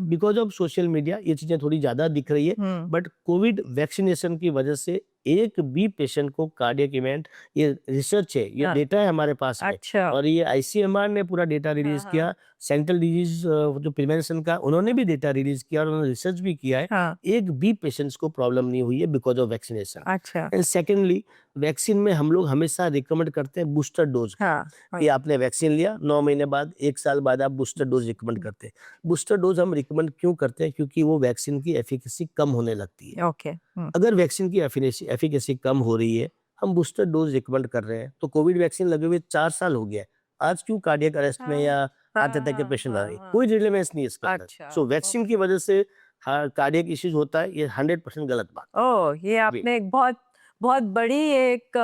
because of social media ये चीजें थोड़ी ज्यादा दिख रही है, बट कोविड वैक्सीनेशन की वजह से एक भी पेशेंट को कार्डियक इवेंट, ये रिसर्च है, ये डेटा है हमारे पास में, और ये आईसीएमआर ने पूरा डेटा रिलीज किया सेंट्रल डिजीज जो प्रिवेंशन का उन्होंने भी डेटा रिलीज किया और उन्होंने रिसर्च भी किया है, हाँ, एक भी पेशेंट्स को प्रॉब्लम नहीं हुई है बिकॉज ऑफ वैक्सीनेशन। अच्छा, एंड सेकेंडली, वैक्सीन में हम लोग हमेशा रिकमेंड करते हैं बूस्टर डोज हाँ, कि आपने वैक्सीन लिया 9 महीने बाद, 1 साल बाद आप बूस्टर डोज रिकमेंड करते हैं। बूस्टर डोज हम रिकमेंड क्यों करते हैं? क्योंकि वो वैक्सीन की एफिकेसी कम होने लगती है। ओके, अगर वैक्सीन की एफिकेसी कम हो रही है, हम बूस्टर डोज रिकमेंड कर रहे हैं, तो कोविड वैक्सीन लगे हुए 4 साल हो गया है। आज क्यों कार्डियक अरेस्ट में या हार्ट अटैक के पेशेंट आ रहे हैं? कोई रिलेवेंस नहीं है इसके अंदर। अच्छा, सो वैक्सीन की वजह से कार्डियक इश्यूज होता है, ये 100% गलत बात है। ओह, ये आपने एक बहुत बहुत बड़ी एक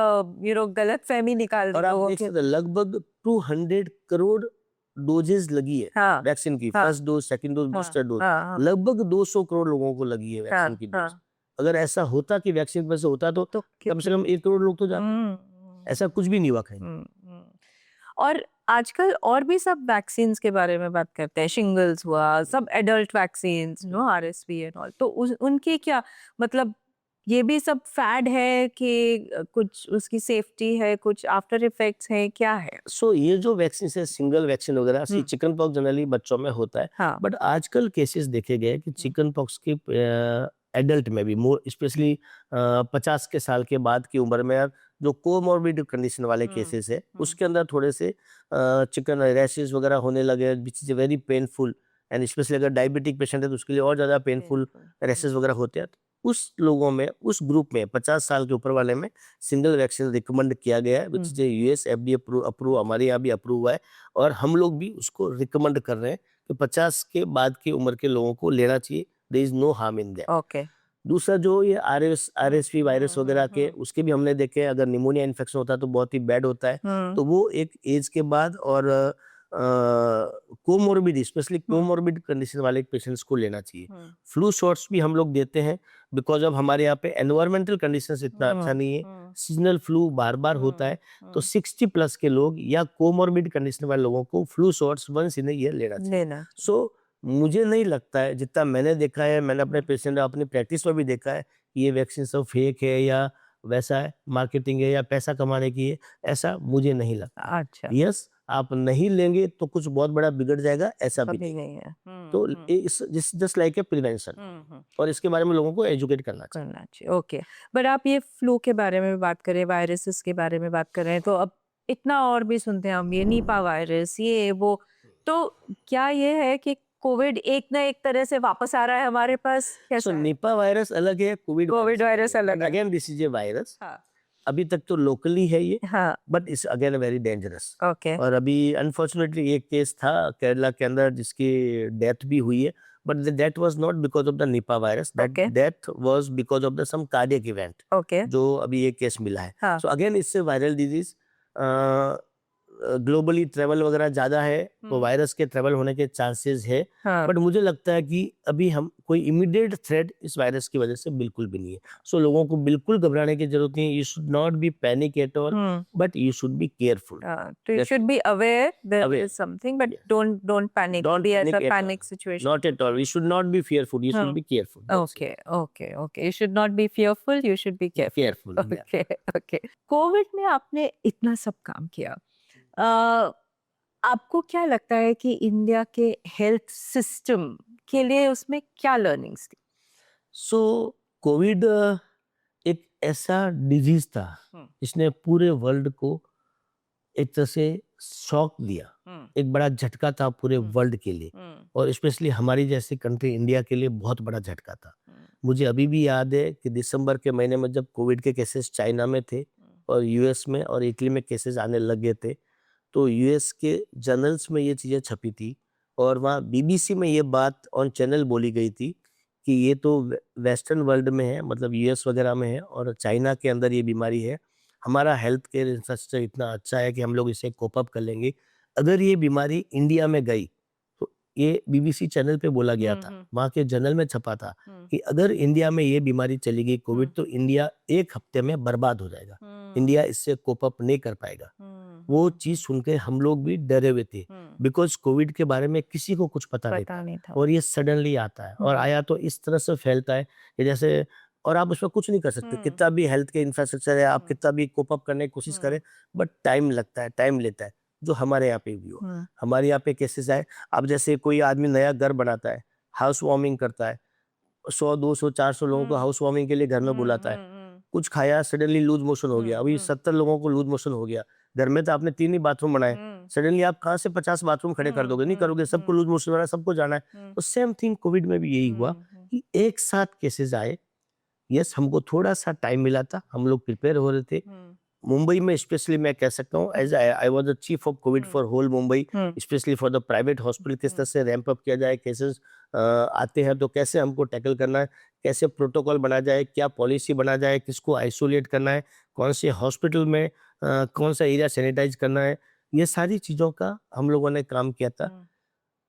गलत फहमी निकाल दी और आप लोगों देख के। सकते हैं लगभग 200 करोड़ डोजेज लगी है हाँ, वैक्सीन की, हाँ, फर्स्ट डोज, सेकंड डोज, हाँ, बूस्टर डोज। हाँ, हाँ, लगभग 200 करोड़ लोगों को लगी है हाँ, वैक्सीन की डोज। हाँ, अगर ऐसा होता कि वैक्सीन पर से होता तो तो कम से कम 1 करोड़ लोग तो जाते। ऐसा कुछ भी नहीं हुआ कहीं। और आजकल और भी सब वैक्सीन्स के बारे में बात करते हैं, शिंगल्स हुआ, सब adult vaccines, RSV and all, तो उनकी क्या मतलब, ये भी सब फैड है कि कुछ उसकी सेफ्टी है, कुछ आफ्टर इफेक्ट्स है, क्या है? सो ये जो वैक्सीन है, सिंगल वैक्सीन वगैरह, सी हम्म, चिकन पॉक्स जनरली बच्चों में होता है, हाँ, बट आजकल केसेस देखे गए कि चिकन पॉक्स के एडल्ट में भी मोर स्पेशली 50 के साल के बाद की उम्र में, और जो कोमॉर्बिड कंडीशन वाले केसेस है उसके अंदर थोड़े से चिकन रैशेस वगैरह होने लगे, which is very painful. And specially अगर डायबिटिक पेशेंट है तो उसके लिए और ज़्यादा पेनफुल रैशेस वगैरह होते हैं। तो उस लोगों में, उस ग्रुप में 50 साल के ऊपर वाले में सिंगल वैक्सीन रिकमेंड किया गया है, which is US FDA approve, हमारे यहाँ भी अप्रूव हुआ है, और हम लोग भी उसको रिकमेंड कर रहे हैं कि 50 के बाद की उम्र के लोगों को लेना चाहिए। There is no harm in that. Okay, दूसरा जो ये आरएसवी वायरस वगैरह के, उसके भी हमने देखे हैं, अगर निमोनिया इन्फेक्शन होता है तो बहुत ही बैड होता है। तो वो एक एज के बाद, और कोमोर्बिड, स्पेशली कोमोर्बिड कंडीशन वाले पेशेंट्स को लेना चाहिए। फ्लू शॉट्स भी हम लोग देते हैं बिकॉज ऑफ हमारे यहाँ पे एनवायरमेंटल कंडीशंस इतना अच्छा नहीं है, सीजनल फ्लू बार बार होता है। तो 60 प्लस के लोग या कोमोर्बिड कंडीशन वाले लोगों को flu shots once in year लेना चाहिए। सो मुझे नहीं लगता है, जितना मैंने देखा है, मैंने अपने पेशेंट अपनी प्रैक्टिस में भी देखा है कि ये वैक्सीन सब फेक है या वैसा है, मार्केटिंग है या पैसा कमाने की है, ऐसा मुझे नहीं लगता। अच्छा, यस, आप नहीं लेंगे तो कुछ बहुत बड़ा बिगड़ जाएगा, ऐसा भी कभी नहीं। नहीं है। तो जस्ट लाइक ए प्रिवेंशन, और इसके बारे में लोगों को एजुकेट करना चाहिए। करना चाहिए, ओके। बट आप ये फ्लू के बारे में बात करें, वायरसेस के बारे में बात कर रहे हैं, तो अब इतना और भी सुनते हैं हम, ये निपा वायरस, ये वो, तो क्या ये है कि कोविड एक ना एक तरह से वापस आ रहा है हमारे पास, सो कैसा है? निपा वायरस अलग है, कोविड कोविड वायरस अलग है। Again this is a virus. हाँ, अभी तक तो लोकली है ये, हाँ, but it's again very dangerous. Okay, और अभी अनफॉर्चुनेटली एक केस था केरला के अंदर जिसकी डेथ भी हुई है, but that was not because of the Nipah virus, that Okay. Death was because of the some cardiac event, okay, जो अभी एक केस मिला है। हाँ, सो अगेन इससे वायरल डिजीज, ग्लोबली ट्रेवल वगैरह ज़्यादा है, तो वायरस के ट्रेवल होने के चांसेस है। हाँ, बट मुझे लगता है कि अभी हम कोई इमीडिएट थ्रेट इस वायरस की वजह से बिल्कुल भी नहीं है। सो लोगों को बिल्कुल घबराने की जरूरत नहीं है। You should not be panic at all, but you should be careful. तो you should be aware there Aware. is something, but Yes. don't panic, Don't be at panic a at all. panic situation. Not at all. You should not be fearful. You should हाँ. be careful. That's it. Okay, okay, okay. You should not be fearful. You should be careful. Careful. Yeah. Okay, okay. Covid में आपने इतना सब काम किया, आपको क्या लगता है कि इंडिया के हेल्थ सिस्टम के लिए उसमें क्या लर्निंग्स थी? सो कोविड एक ऐसा डिजीज था जिसने पूरे वर्ल्ड को एक तरह से शॉक दिया, एक बड़ा झटका था पूरे वर्ल्ड के लिए, और स्पेशली हमारी जैसी कंट्री इंडिया के लिए बहुत बड़ा झटका था। मुझे अभी भी याद है कि दिसंबर के महीने में जब कोविड के केसेस चाइना में थे और यूएस में और इटली में केसेस आने लग गए थे, तो यूएस के जर्नल्स में ये चीज़ें छपी थी, और वहाँ बीबीसी में ये बात ऑन चैनल बोली गई थी कि ये तो वेस्टर्न वर्ल्ड में है, मतलब यूएस वगैरह में है, और चाइना के अंदर ये बीमारी है। हमारा हेल्थ केयर इंफ्रास्ट्रक्चर इतना अच्छा है कि हम लोग इसे कोप अप कर लेंगे। अगर ये बीमारी इंडिया में गई, तो ये बीबीसी चैनल पे बोला गया था, वहाँ के जर्नल में छपा था कि अगर इंडिया में ये बीमारी चली गई कोविड, तो इंडिया 1 हफ्ते में बर्बाद हो जाएगा। इंडिया इससे कोप अप नहीं कर पाएगा। वो चीज सुनकर हम लोग भी डरे हुए थे, बिकॉज कोविड के बारे में किसी को कुछ पता नहीं था, और ये सडनली आता है, और आया तो इस तरह से फैलता है कि जैसे, और आप उसमें कुछ नहीं कर सकते, कितना भी हेल्थ के इंफ्रास्ट्रक्चर है, आप कितना भी कोप अप करने की कोशिश करें, बट टाइम लगता है, टाइम लेता है। जो हमारे यहाँ पे भी हो। हमारे यहाँ पे केसेस आए, अब जैसे कोई आदमी नया घर बनाता है, हाउस वार्मिंग करता है, 100 200 400 लोगों को हाउस वार्मिंग के लिए घर में बुलाता है, कुछ खाया, सडनली लूज मोशन हो गया, अभी 70 लोगों को लूज मोशन हो गया, घर में तो आपने 3 ही बाथरूम बनाए, सडनली आप कहाँ से 50 बाथरूम खड़े कर दोगे? नहीं करोगे, सबको लूज मोशन हो रहा है, सबको जाना है। तो सेम थिंग कोविड में भी यही हुआ कि एक साथ केसेस आए। यस, हमको थोड़ा सा टाइम मिला था, हम लोग प्रिपेयर हो रहे थे। मुंबई में स्पेशली मैं कह सकता हूँ, as I was the chief of Covid for whole Mumbai, specially for the private hospital, किस तरह से रैंप अप किया जाए, केसेस आते हैं तो कैसे हमको टैकल करना है, कैसे प्रोटोकॉल बना जाए, क्या पॉलिसी बना जाए, किसको आइसोलेट करना है, कौन से हॉस्पिटल में कौन सा एरिया सैनिटाइज करना है, ये सारी चीज़ों का हम लोगों ने काम किया था।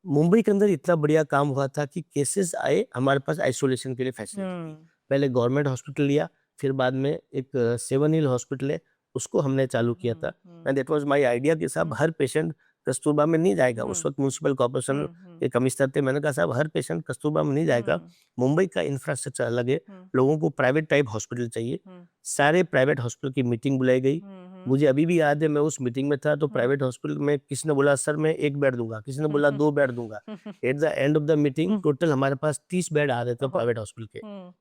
मुंबई के अंदर इतना बढ़िया काम हुआ था कि केसेस आए, हमारे पास आइसोलेशन के लिए फैसिलिटी थी। पहले गवर्नमेंट हॉस्पिटल लिया, फिर बाद में एक 7 हिल हॉस्पिटल है, उसको हमने चालू किया था। And that was my idea कि साहब हर पेशेंट कस्तूरबा में नहीं जाएगा। उस वक्त म्युनिसिपल कॉर्पोरेशन के कमिश्नर थे, मैंने कहा साहब हर पेशेंट कस्तूरबा में नहीं जाएगा, मुंबई का इंफ्रास्ट्रक्चर अलग है, लोगों को प्राइवेट टाइप हॉस्पिटल चाहिए। सारे प्राइवेट हॉस्पिटल की मीटिंग बुलाई गई। मुझे अभी भी याद है, मैं उस मीटिंग में था तो प्राइवेट हॉस्पिटल में किसी ने बोला सर मैं 1 बेड दूंगा, किसी ने बोला 2 बेड दूंगा। At the end of the meeting total हमारे पास 30 बेड आ रहे थे प्राइवेट हॉस्पिटल के।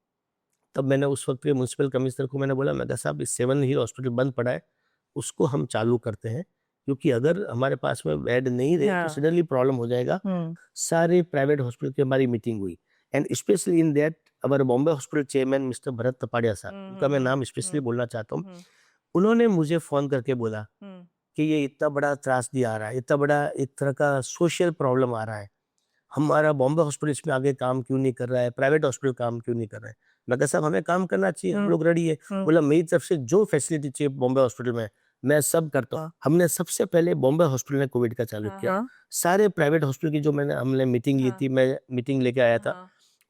तब मैंने उस वक्त के म्युनिसिपल कमिश्नर को मैंने बोला, मैं कहा साहब इस 7 हिल हॉस्पिटल बंद पड़ा है, उसको हम चालू करते हैं, क्योंकि अगर हमारे पास में बेड नहीं रहे तो सडनली प्रॉब्लम हो जाएगा। सारे प्राइवेट हॉस्पिटल की हमारी मीटिंग हुई and specially in that our Bombay hospital chairman mister Bharat Tapadia साहब, उनका मैं नाम स्पेशली बोलना चाहता हूँ। उन्होंने मुझे फोन करके बोला कि ये इतना बड़ा त्रासदी आ रहा है, इतना बड़ा एक तरह का सोशल प्रॉब्लम आ रहा है, हमारा बॉम्बे हॉस्पिटल इसमें आगे काम क्यों नहीं कर रहा है, प्राइवेट हॉस्पिटल काम क्यों नहीं कर रहा है। मैं कहा साहब हमें काम करना चाहिए, हम लोग रेडी है। बोला मेरी तरफ से जो फैसिलिटी चाहिए बॉम्बे हॉस्पिटल में मैं सब करता हूँ। हमने सबसे पहले बॉम्बे हॉस्पिटल में कोविड का चालू किया। सारे प्राइवेट हॉस्पिटल की जो हमने मीटिंग ली थी, मैं मीटिंग लेके आया था,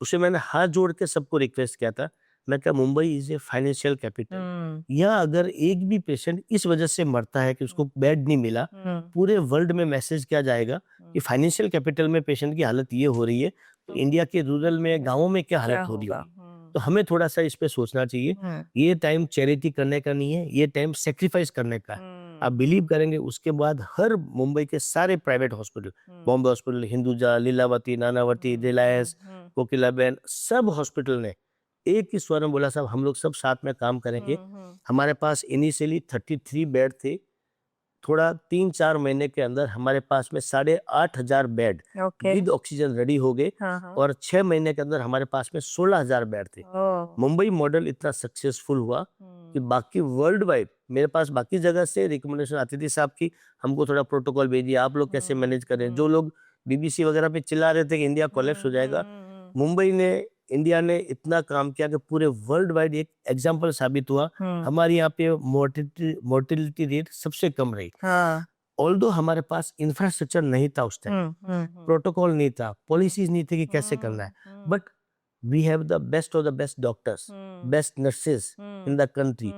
उसे मैंने हाथ जोड़ के सबको रिक्वेस्ट किया था। मैं कहा Mumbai is a financial capital, यहाँ अगर एक भी पेशेंट इस वजह से मरता है कि उसको बेड नहीं मिला, पूरे वर्ल्ड में मैसेज किया जाएगा कि फाइनेंशियल कैपिटल में पेशेंट की हालत ये हो रही है, तो इंडिया के रूरल में, गांवों में क्या हालत हो रही होगी। तो हमें थोड़ा सा इस पे सोचना चाहिए। ये टाइम चैरिटी करने का नहीं है, ये टाइम सेक्रीफाइस करने का है। आप बिलीव करेंगे, उसके बाद हर मुंबई के सारे private hospital, Bombay hospital, Hinduja, Lilavati, Nanavati, Reliance, Kokilaben, सब हॉस्पिटल ने एक ही स्वर में बोला साहब हम लोग सब साथ में काम करेंगे। हमारे पास इनिशियली 33 बेड थे, थोड़ा 3-4 महीने के अंदर हमारे पास में 8,500 बेड विद ऑक्सीजन रेडी हो गए और 6 महीने के अंदर हमारे पास में 16,000 बेड थे। मुंबई मॉडल इतना सक्सेसफुल हुआ कि बाकी वर्ल्ड वाइड मेरे पास बाकी जगह से रिकमेंडेशन आती थी साहब की हमको थोड़ा प्रोटोकॉल भेजिए, आप लोग कैसे मैनेज करें। जो लोग बीबीसी वगैरह पे चिल्ला रहे थे कि इंडिया कोलैप्स हो जाएगा, मुंबई ने, इंडिया ने इतना काम किया कि पूरे वर्ल्ड वाइड एक एग्जाम्पल साबित हुआ। हमारे यहाँ पे मोर्टिलिटी रेट सबसे कम रही। ऑल्दो हमारे पास इंफ्रास्ट्रक्चर नहीं था उस टाइम, प्रोटोकॉल नहीं था, पॉलिसीज नहीं थी कि कैसे करना है, but we have the best of the best doctors, best nurses in the country.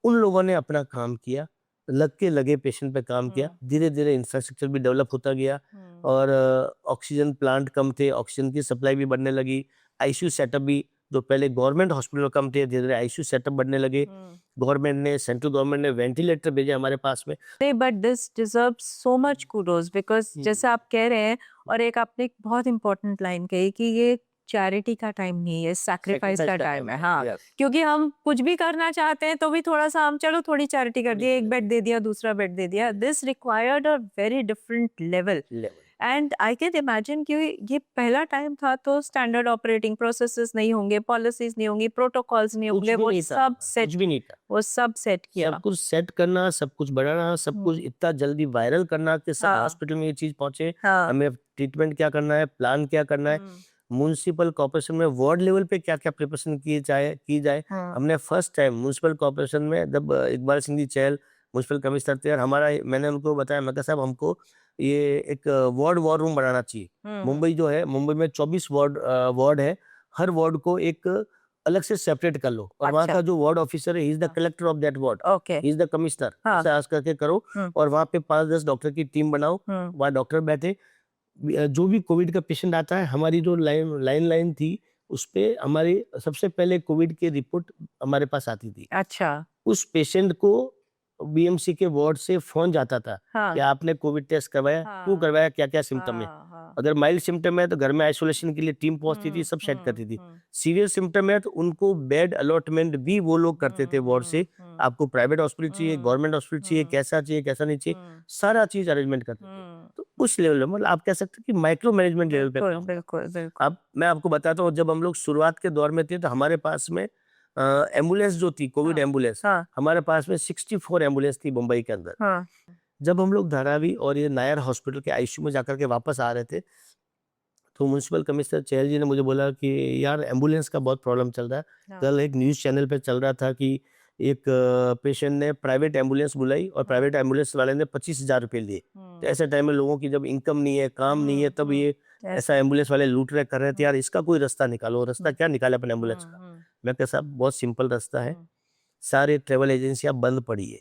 उन लोगों ने अपना काम किया, लग के लगे पेशेंट पे काम किया, धीरे धीरे इंफ्रास्ट्रक्चर भी डेवलप होता गया और ऑक्सीजन प्लांट कम थे, ऑक्सीजन की सप्लाई भी बढ़ने लगी। आईसीयू सेटअप भी जो पहले गवर्नमेंट हॉस्पिटल में कम थे, धीरे धीरे आईसीयू सेटअप बढ़ने लगे। गवर्नमेंट ने, सेंट्रल गवर्नमेंट ने वेंटिलेटर भेजे हमारे पास में। But this deserves so much kudos because जैसे आप कह रहे हैं, और एक आपने एक बहुत इंपॉर्टेंट लाइन कही कि ये चैरिटी का टाइम नहीं है, सैक्रिफाइस का टाइम है। हाँ, क्योंकि हम कुछ भी करना चाहते हैं तो भी थोड़ा सा हम चलो थोड़ी चैरिटी कर दिया, एक बेड दे दिया, दूसरा बेड दे दिया। This required a very different level and I can imagine कि ये पहला टाइम था तो स्टैंडर्ड ऑपरेटिंग प्रोसेसेस नहीं होंगे, पॉलिसीज नहीं होंगी, प्रोटोकॉल्स नहीं होंगे, वो सब सेट भी नहीं था, वो सब सेट किया, सब कुछ सेट करना, सब कुछ बढ़ाना, सब कुछ इतना जल्दी वायरल करना कि सब हॉस्पिटल में ये चीज पहुंचे। हमें ट्रीटमेंट क्या करना है, प्लान क्या करना है, म्युनिसिपल कॉर्पोरेशन में वार्ड लेवल पे क्या क्या प्रिपरेशन की जाए। हमने फर्स्ट टाइम म्युनिसिपल कॉर्पोरेशन में जब इकबाल सिंह जी चहल म्युनिसिपल कमिश्नर थे, और हमारा, मैंने उनको बताया, मैं कहा साहब हमको ये एक वार्ड वॉर रूम बनाना चाहिए। मुंबई जो है, मुंबई में 24 वार्ड है, हर वार्ड को एक अलग से सेपरेट कर लो, और वहाँ का जो वार्ड ऑफिसर है, he is the collector of that ward, he is the commissioner. ऐसा आस करके करो, और वहाँ पे 5-10 डॉक्टर की टीम बनाओ, वहाँ डॉक्टर बैठे, जो भी कोविड का पेशेंट आता है, हमारी जो लाइन थी उस पे हमारी सबसे पहले कोविड की रिपोर्ट हमारे पास आती थी। अच्छा, उस पेशेंट को बीएमसी के वार्ड से फोन जाता था हाँ कि आपने कोविड टेस्ट करवाया, क्यों हाँ करवाया, क्या क्या सिम्टम है। हाँ अगर माइल्ड सिम्टम है तो घर में आइसोलेशन के लिए टीम पहुंचती थी, सब सेट करती थी। सीरियस सिम्टम है तो उनको बेड अलॉटमेंट भी वो लोग करते थे वार्ड से। आपको प्राइवेट हॉस्पिटल चाहिए, गवर्नमेंट हॉस्पिटल चाहिए, कैसा नहीं चाहिए, सारा चीज अरेंजमेंट करते थे। तो उस लेवल में मतलब आप कह सकते हैं कि माइक्रो मैनेजमेंट लेवल पे बिल्कुल काम। बिल्कुल बिल्कुल अब मैं आपको बताता हूँ, जब हम लोग शुरुआत के दौर में थे तो हमारे पास में एम्बुलेंस जो थी, कोविड हाँ एम्बुलेंस, हाँ हमारे पास में 64 एम्बुलेंस थी मुंबई के अंदर। हाँ जब हम लोग धारावी और ये नायर हॉस्पिटल के आईसीयू में जाकर के वापस आ रहे थे, तो म्युनिसिपल कमिश्नर चहल जी ने मुझे बोला कि यार एम्बुलेंस का बहुत प्रॉब्लम चल रहा है। हाँ कल एक न्यूज़ चैनल पे चल रहा था कि एक पेशेंट ने प्राइवेट एम्बुलेंस बुलाई और प्राइवेट एम्बुलेंस वाले ने 25,000 रुपये लिए। तो ऐसे टाइम में लोगों की जब इनकम नहीं है, काम नहीं है, तब ये ऐसा एम्बुलेंस वाले लूट रहे कर रहे थे। यार इसका कोई रास्ता निकालो। रास्ता क्या निकाले अपने एम्बुलेंस का? मैं कहा साहब बहुत सिंपल रास्ता है। सारी ट्रेवल एजेंसियां बंद पड़ी है,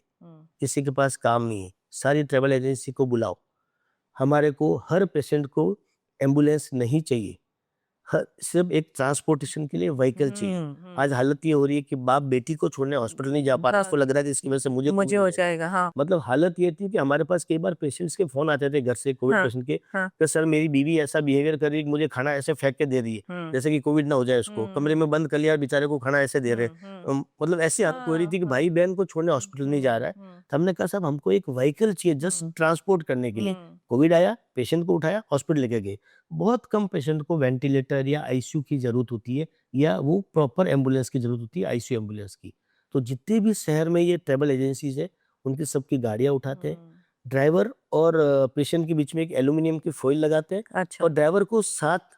किसी के पास काम नहीं है, सारी ट्रेवल एजेंसी को बुलाओ। हमारे को हर पेशेंट को एम्बुलेंस नहीं चाहिए, सिर्फ एक ट्रांसपोर्टेशन के लिए व्हीकल चाहिए। आज हालत ये हो रही है कि बाप बेटी को छोड़ने हॉस्पिटल नहीं जा पा रहा, उसको लग रहा है कि इसकी वजह से मुझे मुझे हो जाएगा हाँ मतलब हालत ये थी कि हमारे पास कई बार पेशेंट्स के फोन आते थे घर से, कोविड हाँ पेशेंट के, हाँ कि सर मेरी बीवी ऐसा बिहेवियर कर रही है कि मुझे खाना ऐसे फेंक के दे रही है जैसे कि कोविड ना हो जाए, उसको कमरे में बंद कर लिया, बेचारे को खाना ऐसे दे रहे हैं। मतलब ऐसी हालत हो रही थी कि भाई बहन को छोड़ने हॉस्पिटल नहीं जा रहा है। तो हमने कहा साहब हमको एक व्हीकल चाहिए जस्ट ट्रांसपोर्ट करने के लिए। कोविड आया, पेशेंट को उठाया, हॉस्पिटल लेके गए। बहुत कम पेशेंट को वेंटिलेटर या आईसीयू की जरूरत होती है, या वो प्रॉपर एम्बुलेंस की जरूरत होती है, आईसीयू एम्बुलेंस की। तो जितने भी शहर में ये ट्रेवल एजेंसीज है, उनकी सबकी गाड़ियां उठाते हैं, ड्राइवर और पेशेंट के बीच में एक एल्यूमिनियम की फॉइल लगाते हैं, अच्छा और ड्राइवर को 7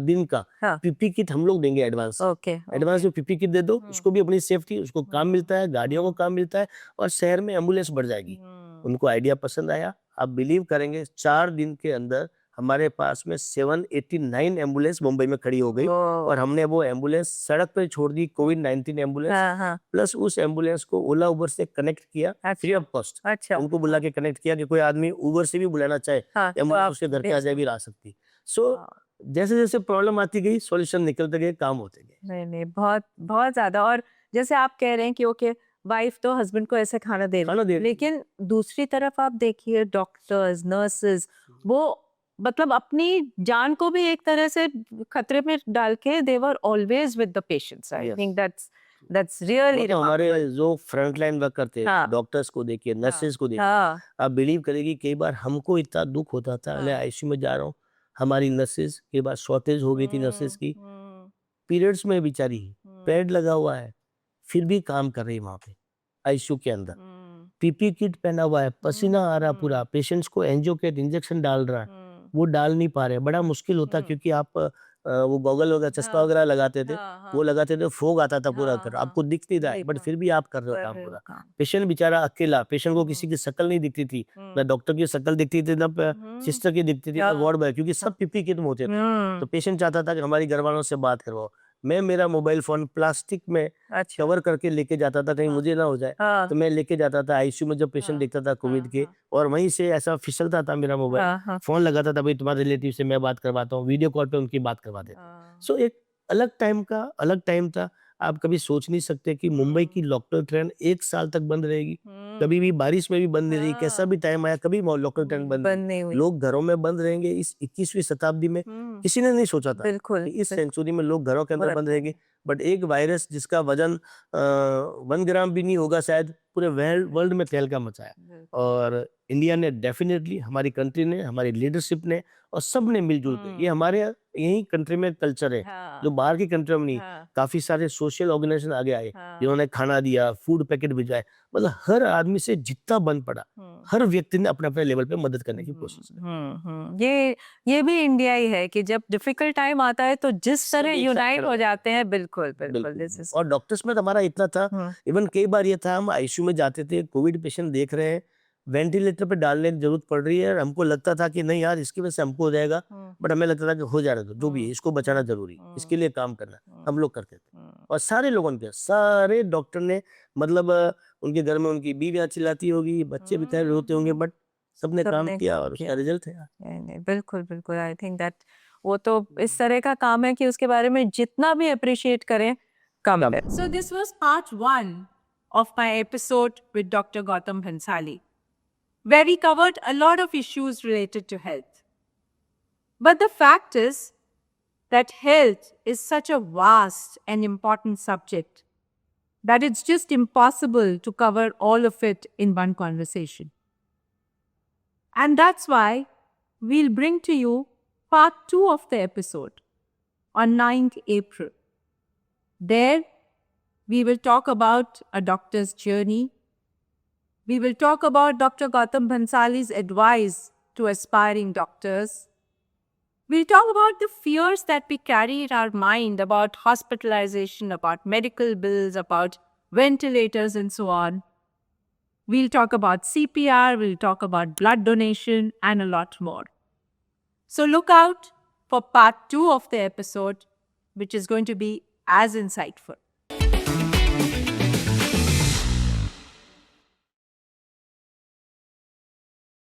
दिन का हाँ पीपी किट हम लोग देंगे एडवांस। ओके एडवांस में पीपी किट दे दो, उसको भी अपनी सेफ्टी, उसको काम मिलता है, गाड़ियों को काम मिलता है, और शहर में एम्बुलेंस बढ़ जाएगी। उनको आइडिया पसंद आया। आप बिलीव करेंगे 4 दिन के अंदर हमारे पास में 789 एम्बुलेंस मुंबई में खड़ी हो गई, और हमने वो एम्बुलेंस सड़क पर छोड़ दी, कोविड-19 एम्बुलेंस। हाँ हाँ प्लस उस एम्बुलेंस को ओला उबर से कनेक्ट किया फ्री ऑफ कॉस्ट। अच्छा उनको बुला के कनेक्ट किया कि कोई आदमी उबर से भी बुलाना चाहे, हाँ तो एम्बुलेंस आप उसके घर के आगे भी ला सकती। सो जैसे जैसे प्रॉब्लम आती गई, सॉल्यूशन निकलते गए, काम होते गए। नहीं नहीं बहुत बहुत ज्यादा। और जैसे आप कह रहे हैं कि ओके वाइफ तो हस्बैंड को ऐसे खाना दे रही खाना दे है, रही। लेकिन दूसरी तरफ आप देखिए डॉक्टर्स नर्सेस वो मतलब अपनी जान को भी एक तरह से खतरे में डाल के दे were always with the patients. I Yes. Think that's really मतलब हमारे जो फ्रंट लाइन वर्कर थे, हाँ डॉक्टर्स को देखिए, नर्सेज को देखिए, हाँ आप बिलीव करेगी कई बार हमको इतना दुख होता था, मैं आईसीयू में जा रहा हूँ, हमारी नर्सेज के बाद शॉर्टेज हो गई थी नर्सेज की, पीरियड्स में बेचारी पैड लगा हुआ है, फिर भी काम कर रही है वहां पे आईसीयू के अंदर, पीपी किट पहना हुआ है, पसीना आ रहा पूरा, पेशेंट्स को एंजियो के इंजेक्शन डाल रहा है, वो डाल नहीं पा रहे, बड़ा मुश्किल होता क्योंकि आप वो गॉगल वगैरह, चश्मा वगैरह लगाते थे, वो लगाते थे, फोग आता था पूरा कर, आपको दिख नहीं रहा है, बट फिर भी आप कर रहे हो काम पूरा। पेशेंट बेचारा अकेला, पेशेंट को किसी की शक्ल नहीं दिखती थी, ना डॉक्टर की शक्ल दिखती थी, ना सिस्टर की दिखती थी, ना वार्ड बॉय, क्योंकि सब पीपी किट में होते थे। तो पेशेंट चाहता था कि हमारी घर वालों से बात करवाओ। मैं मेरा मोबाइल फोन प्लास्टिक में कवर करके लेके जाता था, कहीं मुझे ना हो जाए, तो मैं लेके जाता था आईसीयू में जब पेशेंट देखता था कोविड के, और वहीं से ऐसा फिसलता था मेरा मोबाइल, फोन लगाता था, भाई तुम्हारे रिलेटिव से मैं बात करवाता हूँ, वीडियो कॉल पे उनकी बात करवाते थे। सो एक अलग टाइम था। आप कभी सोच नहीं सकते कि मुंबई की लोकल ट्रेन 1 साल तक बंद रहेगी, कभी भी बारिश में भी बंद नहीं रही, कैसा भी टाइम आया, कभी लोकल ट्रेन बंद नहीं हुई। लोग घरों में बंद रहेंगे इस 21वीं शताब्दी में, किसी ने नहीं सोचा था बिल्कुल इस सेंचुरी में लोग घरों के अंदर बंद रहेंगे। बट एक वायरस जिसका वजन 1 ग्राम भी नहीं होगा शायद, पूरे वर्ल्ड में तहलका मचाया, और इंडिया ने डेफिनेटली, हमारी कंट्री ने, हमारी लीडरशिप ने, और सब ने मिलजुल के, ये हमारे यही कंट्री में कल्चर है, जो बाहर की कंट्री में नहीं। काफी सारे सोशल ऑर्गेनाइजेशन आगे आए, जिन्होंने खाना दिया, फूड पैकेट भिजवाए, मतलब हर आदमी से जितना बन पड़ा, हर व्यक्ति ने अपने अपने लेवल पे मदद करने की कोशिश की। ये भी इंडिया ही है कि जब डिफिकल्ट टाइम आता है तो जिस तरह यूनाइट हो जाते हैं। बिल्कुल बिल्कुल दिस इज। और डॉक्टर्स में तो हमारा इतना था, इवन कई बार ये था, हम आईसीयू में जाते थे, कोविड पेशेंट देख रहे हैं, वेंटिलेटर पे डालने की जरूरत पड़ रही है, और हमको लगता था कि नहीं यार इसकी वजह से हमको हो जाएगा, बट हमें लगता था कि हो जा रहा था, जो भी है इसको बचाना जरूरी, इसके लिए काम करना, हम लोग करते थे। और सारे लोगों ने, सारे डॉक्टर ने, मतलब उनके घर में उनकी बीवियां चिल्लाती होगी, बच्चे बेचारे रोते होंगे, बट सबने काम किया और उसका रिजल्ट है। बिल्कुल बिल्कुल। आई थिंक दैट वो तो इस तरह का काम है कि उसके बारे में जितना भी अप्रिशिएट करें कम है। So this was part 1 of my episode with Dr. Gautam Bhansali, where we covered a lot of issues related to health. But the fact is that health is such a vast and important subject that it's just impossible to cover all of it in one conversation. And that's why we'll bring to you part 2 of the episode on 9th April. There, we will talk about a doctor's journey. We will talk about Dr. Gautam Bhansali's advice to aspiring doctors. We'll talk about the fears that we carry in our mind about hospitalization, about medical bills, about ventilators, and so on. We'll talk about CPR, we'll talk about blood donation, and a lot more. So look out for part 2 of the episode, which is going to be as insightful.